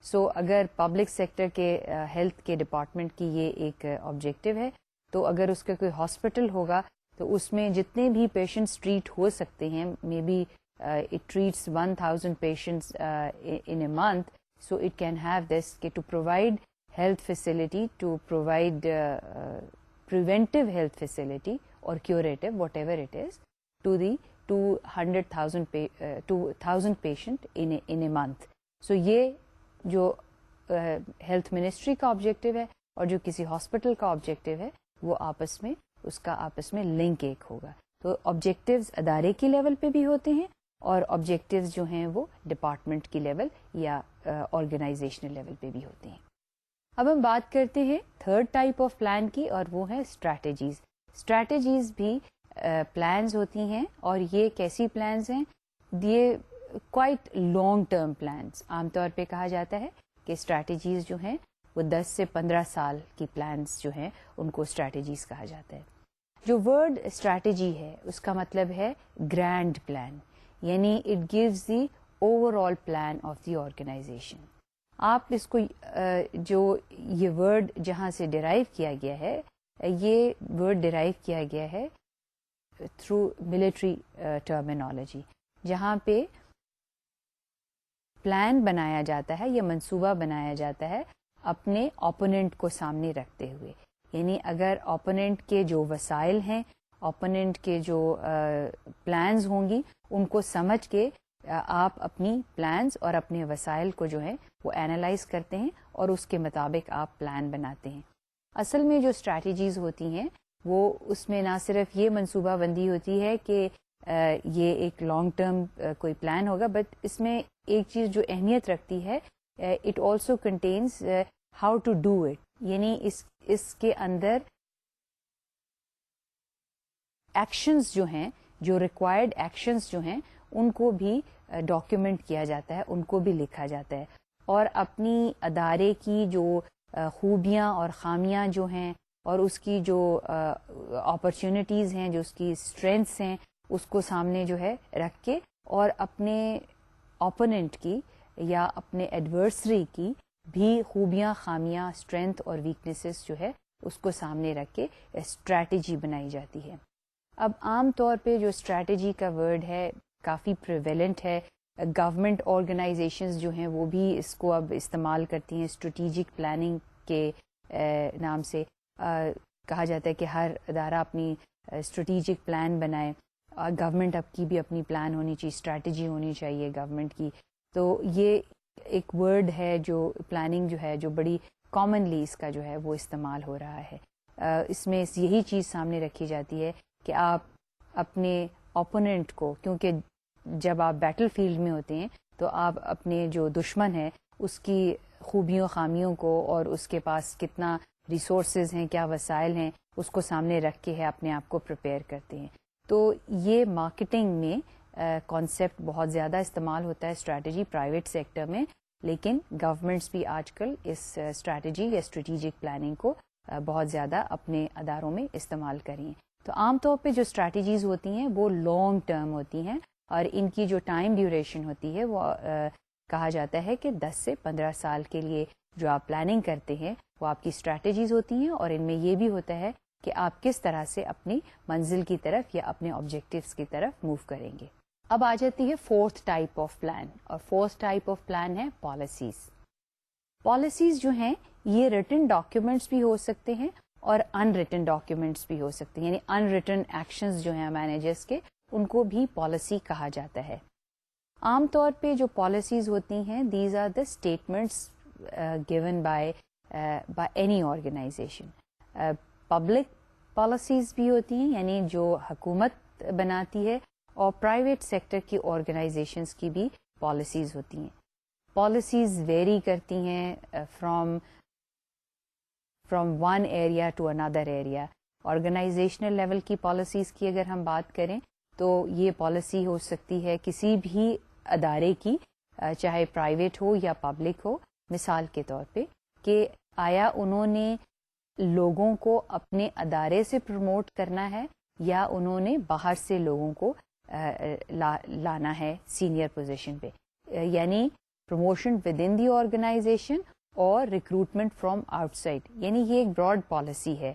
So اگر پبلک سیکٹر کے ہیلتھ کے ڈپارٹمنٹ کی یہ ایک آبجیکٹو ہے, تو اگر اس کا کوئی ہاسپٹل ہوگا تو اس میں جتنے بھی پیشنٹس ٹریٹ ہو سکتے ہیں, may be it treats 1,000 patients in a month, so it can have this to provide health facility, to provide preventive health facility or curative, whatever it is, to the 2,000 patient in a month. So یہ جو health ministry کا objective ہے اور جو کسی hospital کا objective ہے وہ آپس میں اس کا آپس میں لنک ایک ہوگا. تو آبجیکٹیوز ادارے کی لیول پہ بھی ہوتے ہیں اور آبجیکٹیوز جو ہیں وہ ڈپارٹمنٹ کی لیول یا آرگنائزیشنل لیول پہ بھی ہوتے ہیں. اب ہم بات کرتے ہیں تھرڈ ٹائپ آف پلان کی, اور وہ ہے اسٹریٹجیز. اسٹریٹجیز بھی پلانز ہوتی ہیں, اور یہ کیسی پلانز ہیں؟ یہ کوائٹ لانگ ٹرم پلانز. عام طور پہ کہا جاتا ہے کہ اسٹریٹجیز جو ہیں وہ 10 سے 15 سال کی پلانز جو ہیں ان کو اسٹریٹجیز کہا جاتا ہے. جو ورڈ اسٹریٹجی ہے اس کا مطلب ہے گرینڈ پلان, یعنی it gives the overall plan of the organization. آپ اس کو جو یہ ورڈ جہاں سے ڈیرائیو کیا گیا ہے, یہ ورڈ ڈیرائیو کیا گیا ہے تھرو ملٹری ٹرمینالوجی, جہاں پہ پلان بنایا جاتا ہے یا منصوبہ بنایا جاتا ہے اپنے اوپوننٹ کو سامنے رکھتے ہوئے. یعنی اگر اوپوننٹ کے جو وسائل ہیں, اوپوننٹ کے جو پلانز ہوں گی, ان کو سمجھ کے آپ اپنی پلانز اور اپنے وسائل کو جو ہے وہ اینالائز کرتے ہیں اور اس کے مطابق آپ پلان بناتے ہیں. اصل میں جو اسٹریٹجیز ہوتی ہیں وہ اس میں نہ صرف یہ منصوبہ بندی ہوتی ہے کہ یہ ایک لانگ ٹرم کوئی پلان ہوگا, بٹ اس میں ایک چیز جو اہمیت رکھتی ہے, it also contains how to do it. یعنی اس کے اندر ایکشنز جو ہیں, جو ریکوائرڈ ایکشنز جو ہیں, ان کو بھی ڈاکیومنٹ کیا جاتا ہے, ان کو بھی لکھا جاتا ہے, اور اپنی ادارے کی جو خوبیاں اور خامیاں جو ہیں اور اس کی جو اپرچونٹیز ہیں, جو اس کی اسٹرینتھس ہیں, اس کو سامنے جو ہے رکھ کے, اور اپنے اوپوننٹ کی یا اپنے ایڈورسری کی بھی خوبیاں, خامیاں, اسٹرینتھ اور ویکنیسز جو ہے اس کو سامنے رکھ کے اسٹریٹجی بنائی جاتی ہے. اب عام طور پہ جو اسٹریٹجی کا ورڈ ہے کافی پریویلنٹ ہے. گورنمنٹ آرگنائزیشنز جو ہیں وہ بھی اس کو اب استعمال کرتی ہیں. اسٹریٹجک پلاننگ کے نام سے کہا جاتا ہے کہ ہر ادارہ اپنی اسٹریٹجک پلان بنائے. گورنمنٹ اب کی بھی اپنی پلان ہونی چاہیے, اسٹریٹجی ہونی چاہیے گورنمنٹ کی. تو یہ ایک ورڈ ہے جو پلاننگ جو ہے جو بڑی کامنلی اس کا جو ہے وہ استعمال ہو رہا ہے. اس میں یہی چیز سامنے رکھی جاتی ہے کہ آپ اپنے اوپوننٹ کو, کیونکہ جب آپ بیٹل فیلڈ میں ہوتے ہیں تو آپ اپنے جو دشمن ہے اس کی خوبیوں خامیوں کو اور اس کے پاس کتنا ریسورسز ہیں, کیا وسائل ہیں, اس کو سامنے رکھ کے ہے اپنے آپ کو پریپیئر کرتے ہیں. تو یہ مارکیٹنگ میں کانسیپٹ بہت زیادہ استعمال ہوتا ہے, اسٹریٹجی پرائیویٹ سیکٹر میں, لیکن گورنمنٹس بھی آج کل اس اسٹریٹجی یا اسٹریٹجک پلاننگ کو بہت زیادہ اپنے اداروں میں استعمال کریں. تو عام طور پہ جو اسٹریٹجیز ہوتی ہیں وہ لانگ ٹرم ہوتی ہیں اور ان کی جو ٹائم ڈیوریشن ہوتی ہے وہ کہا جاتا ہے کہ 10 سے 15 سال کے لیے جو آپ پلاننگ کرتے ہیں وہ آپ کی اسٹریٹجیز ہوتی ہیں, اور ان میں یہ بھی ہوتا ہے کہ آپ کس طرح سے اپنی منزل کی طرف یا اپنے آبجیکٹیوز کی طرف موو کریں گے. اب آ جاتی ہے فورتھ ٹائپ آف پلان, اور فورتھ ٹائپ آف پلان ہے پالیسیز. پالیسیز جو ہیں یہ ریٹن ڈاکیومنٹس بھی ہو سکتے ہیں اور ان ریٹن ڈاکیومنٹس بھی ہو سکتے ہیں, یعنی ان ریٹن ایکشنز جو ہیں مینیجرس کے, ان کو بھی پالیسی کہا جاتا ہے. عام طور پہ جو پالیسیز ہوتی ہیں these are the statements given by any organization. Public policies بھی ہوتی ہیں یعنی جو حکومت بناتی ہے, اور پرائیویٹ سیکٹر کی آرگنائزیشنس کی بھی پالیسیز ہوتی ہیں. پالیسیز ویری کرتی ہیں from one area to another area. Organizational level کی پالیسیز کی اگر ہم بات کریں تو یہ پالیسی ہو سکتی ہے کسی بھی ادارے کی, چاہے پرائیویٹ ہو یا پبلک ہو. مثال کے طور پہ کہ آیا انہوں نے لوگوں کو اپنے ادارے سے پروموٹ کرنا ہے یا انہوں نے باہر سے لوگوں کو لانا ہے سینئر پوزیشن پہ, یعنی promotion within the organization اور ریکروٹمنٹ فرام آؤٹ سائڈ, یعنی یہ ایک براڈ پالیسی ہے.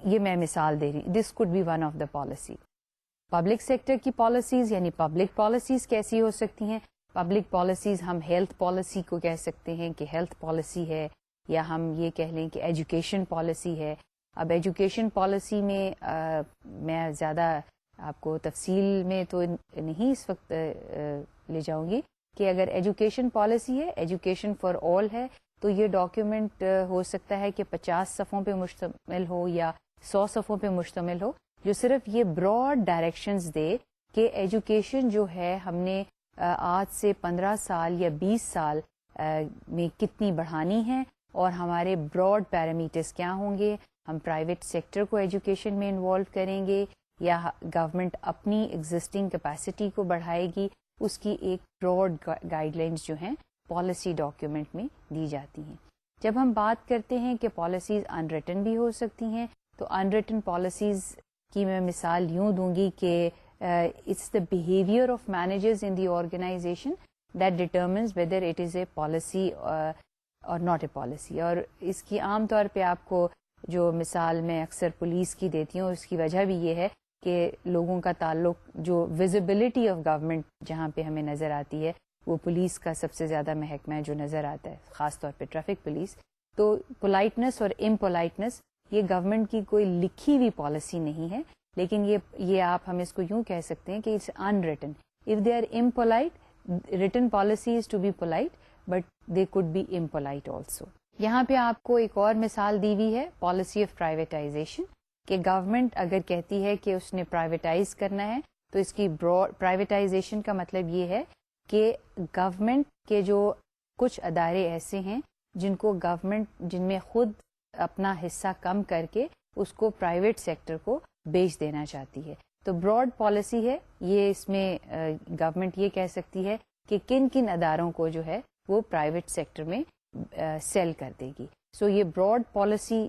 یہ میں مثال دے رہی ہوں, this could be one of the policy. Public sector کی پالیسیز یعنی پبلک پالیسیز کیسی ہو سکتی ہیں؟ پبلک پالیسیز ہم ہیلتھ پالیسی کو کہہ سکتے ہیں کہ ہیلتھ پالیسی ہے, یا ہم یہ کہہ لیں کہ ایجوکیشن پالیسی ہے. اب ایجوکیشن پالیسی میں میں زیادہ آپ کو تفصیل میں تو نہیں اس وقت لے جاؤں گی کہ اگر ایجوکیشن پالیسی ہے, ایجوکیشن فار آل ہے, تو یہ ڈاکیومنٹ ہو سکتا ہے کہ 50 صفحوں پہ مشتمل ہو یا 100 صفحوں پہ مشتمل ہو, جو صرف یہ براڈ ڈائریکشنز دے کہ ایجوکیشن جو ہے ہم نے آج سے 15 سال یا 20 سال میں کتنی بڑھانی ہے, اور ہمارے براڈ پیرامیٹرز کیا ہوں گے. ہم پرائیویٹ سیکٹر کو ایجوکیشن میں انوالو کریں گے یا گورنمنٹ اپنی ایگزسٹنگ کیپیسٹی کو بڑھائے گی, اس کی ایک براڈ گائیڈ لائنز جو ہیں پالیسی ڈاکیومنٹ میں دی جاتی ہیں. جب ہم بات کرتے ہیں کہ پالیسیز ان ریٹن بھی ہو سکتی ہیں, تو ان ریٹن پالیسیز کی میں مثال یوں دوں گی کہ it's the behaviour of managers in the organization that determines whether it is a policy or not a policy. اور اس کی عام طور پہ آپ کو جو مثال میں اکثر پولیس کی دیتی ہوں, اس کی وجہ بھی یہ ہے کہ لوگوں کا تعلق جو ویزیبلٹی آف گورنمنٹ جہاں پہ ہمیں نظر آتی ہے وہ پولیس کا سب سے زیادہ محکمہ ہے جو نظر آتا ہے, خاص طور پہ ٹریفک پولیس. تو پولائٹنس اور امپولائٹنس یہ گورنمنٹ کی کوئی لکھی ہوئی پالیسی نہیں ہے, لیکن یہ آپ ہم اس کو یوں کہہ سکتے ہیں کہ it's unwritten. If they are impolite, written policy is to be polite but they could be impolite also. یہاں پہ آپ کو ایک اور مثال دی ہوئی ہے پالیسی آف پرائیویٹائزیشن, کہ گورنمنٹ اگر کہتی ہے کہ اس نے پرائیویٹائز کرنا ہے تو اس کی پرائیویٹائزیشن کا مطلب یہ ہے کہ گورنمنٹ کے جو کچھ ادارے ایسے ہیں جن میں خود اپنا حصہ کم کر کے اس کو پرائیویٹ سیکٹر کو بیچ دینا چاہتی ہے. تو براڈ پالیسی ہے یہ, اس میں گورنمنٹ یہ کہہ سکتی ہے کہ کن کن اداروں کو جو ہے وہ پرائیویٹ سیکٹر میں سیل کر دے گی. سو یہ broad policy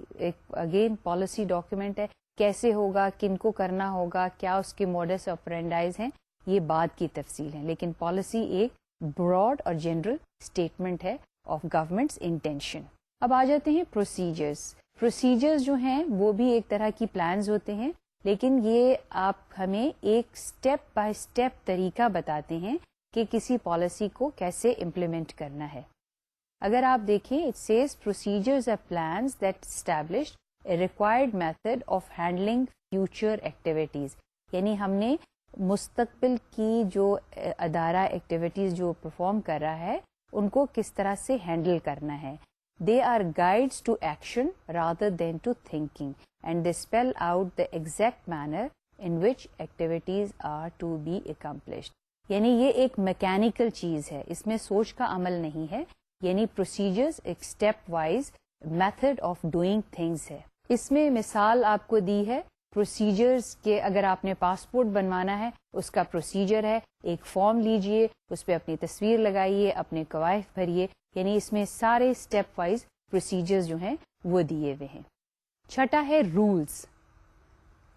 again policy document ہے. کیسے ہوگا, کن کو کرنا ہوگا, کیا اس کے موڈس آپرینڈائز ہیں, یہ بات کی تفصیل ہے, لیکن پالیسی ایک براڈ اور جنرل اسٹیٹمنٹ ہے آف گورنمنٹس انٹینشن. اب آ جاتے ہیں پروسیجرز. پروسیجرز جو ہیں وہ بھی ایک طرح کی پلانز ہوتے ہیں, لیکن یہ آپ ہمیں ایک سٹیپ بائی سٹیپ طریقہ بتاتے ہیں کہ کسی پالیسی کو کیسے امپلیمنٹ کرنا ہے. اگر آپ دیکھیں it says procedures are plans that establish a required method of handling future activities, یعنی ہم نے مستقبل کی جو ادارہ ایکٹیویٹیز جو پرفارم کر رہا ہے ان کو کس طرح سے ہینڈل کرنا ہے. They are guides to action rather than to thinking, and they spell out the exact manner in which activities are to be accomplished. یعنی یہ ایک میکینیکل چیز ہے, اس میں سوچ کا عمل نہیں ہے, یعنی پروسیجرز ایک step wise method of doing things ہے. اس میں مثال آپ کو دی ہے پروسیجرز کے. اگر آپ نے پاسپورٹ بنوانا ہے اس کا پروسیجر ہے, ایک فارم لیجئے, اس پہ اپنی تصویر لگائیے, اپنے قواعد بھریے, یعنی اس میں سارے اسٹیپ وائز پروسیجرز جو ہیں وہ دیے ہوئے ہیں. چھٹا ہے رولز.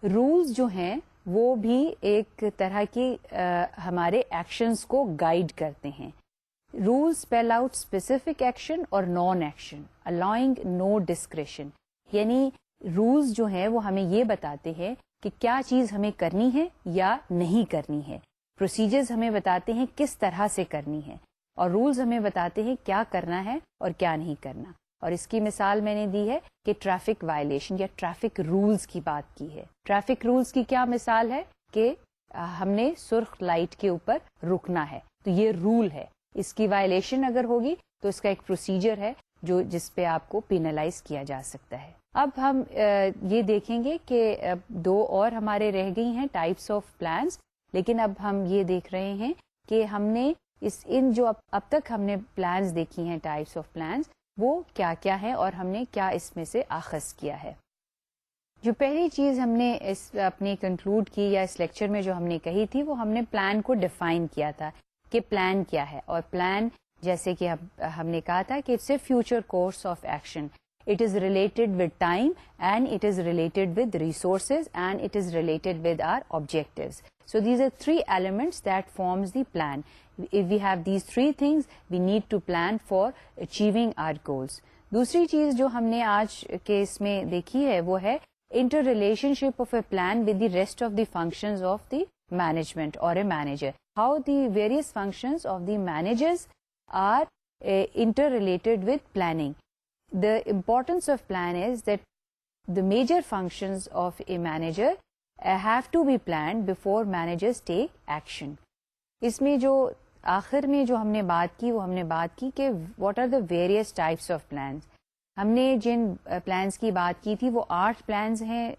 رولز جو ہیں وہ بھی ایک طرح کی ہمارے ایکشنز کو گائیڈ کرتے ہیں. Rules spell out specific action اور non action, allowing no discretion. یعنی رولز جو ہیں وہ ہمیں یہ بتاتے ہیں کہ کیا چیز ہمیں کرنی ہے یا نہیں کرنی ہے. پروسیجرز ہمیں بتاتے ہیں کس طرح سے کرنی ہے, اور رولز ہمیں بتاتے ہیں کیا کرنا ہے اور کیا نہیں کرنا. اور اس کی مثال میں نے دی ہے کہ ٹریفک وائلیشن یا ٹریفک رولز کی بات کی ہے. ٹریفک رولز کی کیا مثال ہے کہ ہم نے سرخ لائٹ کے اوپر رکنا ہے, تو یہ رول ہے. اس کی وائلیشن اگر ہوگی تو اس کا ایک پروسیجر ہے جس پہ آپ کو پینلائز کیا جا سکتا ہے. اب ہم یہ دیکھیں گے کہ دو اور ہمارے رہ گئی ہیں ٹائپس آف پلانس, لیکن اب ہم یہ دیکھ رہے ہیں کہ ہم نے ان جو اب تک ہم نے پلانس دیکھی ہیں ٹائپس آف پلانس, وہ کیا کیا ہے اور ہم نے کیا اس میں سے آخذ کیا ہے. جو پہلی چیز ہم نے اپنی کنکلوڈ کی یا اس لیکچر میں جو ہم نے کہی تھی, وہ ہم نے پلان کو ڈیفائن کیا تھا کہ پلان کیا ہے. اور پلان جیسے کہ ہم نے کہا تھا کہ it's a future course of action. It is related with time, and it is related with resources, and it is related with our objectives. So these are three elements that forms the plan. If we have these three things, we need to plan for achieving our goals. دوسری چیز جو ہم نے آج کے اس میں دیکھی ہے وہ ہے interrelationship of a plan with the rest of the functions of the management or a manager. How the various functions of the managers are interrelated with planning. The importance of plan is that the major functions of a manager have to be planned before managers take action. اس میں جو آخر میں جو ہم نے بات کی وہ ہم نے بات کی کہ what are the various types of plans. ہم نے جن plans کی بات کی تھی وہ 8 plans ہیں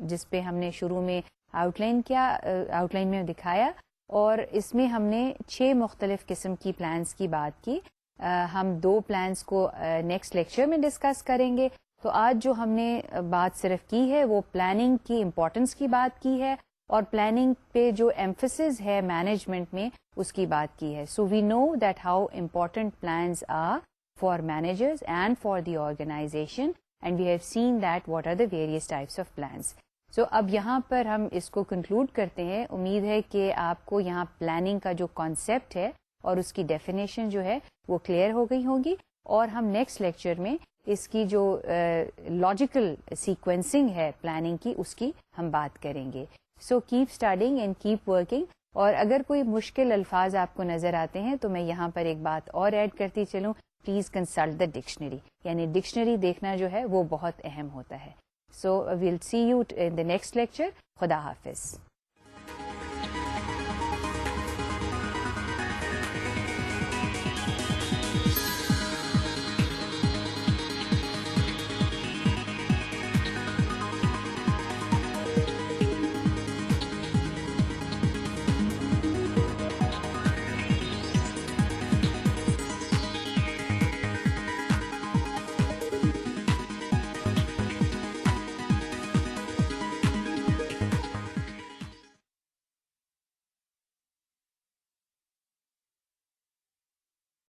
جس پہ ہم نے شروع میں آؤٹ لائن کیا, آؤٹ لائن میں دکھایا, اور اس میں ہم نے 6 مختلف قسم کی plans کی بات کی. ہم 2 پلانس کو نیکسٹ لیکچر میں ڈسکس کریں گے. تو آج جو ہم نے بات صرف کی ہے وہ پلاننگ کی امپورٹنس کی بات کی ہے, اور پلاننگ پہ جو ایمفسس ہے مینجمنٹ میں اس کی بات کی ہے. So we know that how important plans are for managers and for the organisation, and we have seen that what are the various types of plans. So اب یہاں پر ہم اس کو کنکلوڈ کرتے ہیں. امید ہے کہ آپ کو یہاں پلاننگ کا جو کانسیپٹ ہے اور اس کی ڈیفینیشن جو ہے وہ کلیئر ہو گئی ہوگی, اور ہم نیکسٹ لیکچر میں اس کی جو لاجیکل سیکوینسنگ ہے پلاننگ کی اس کی ہم بات کریں گے. So keep studying and keep working. اور اگر کوئی مشکل الفاظ آپ کو نظر آتے ہیں تو میں یہاں پر ایک بات اور ایڈ کرتی چلوں, پلیز کنسلٹ دا ڈکشنری. یعنی ڈکشنری دیکھنا جو ہے وہ بہت اہم ہوتا ہے. So we'll see you in the next lecture. خدا حافظ.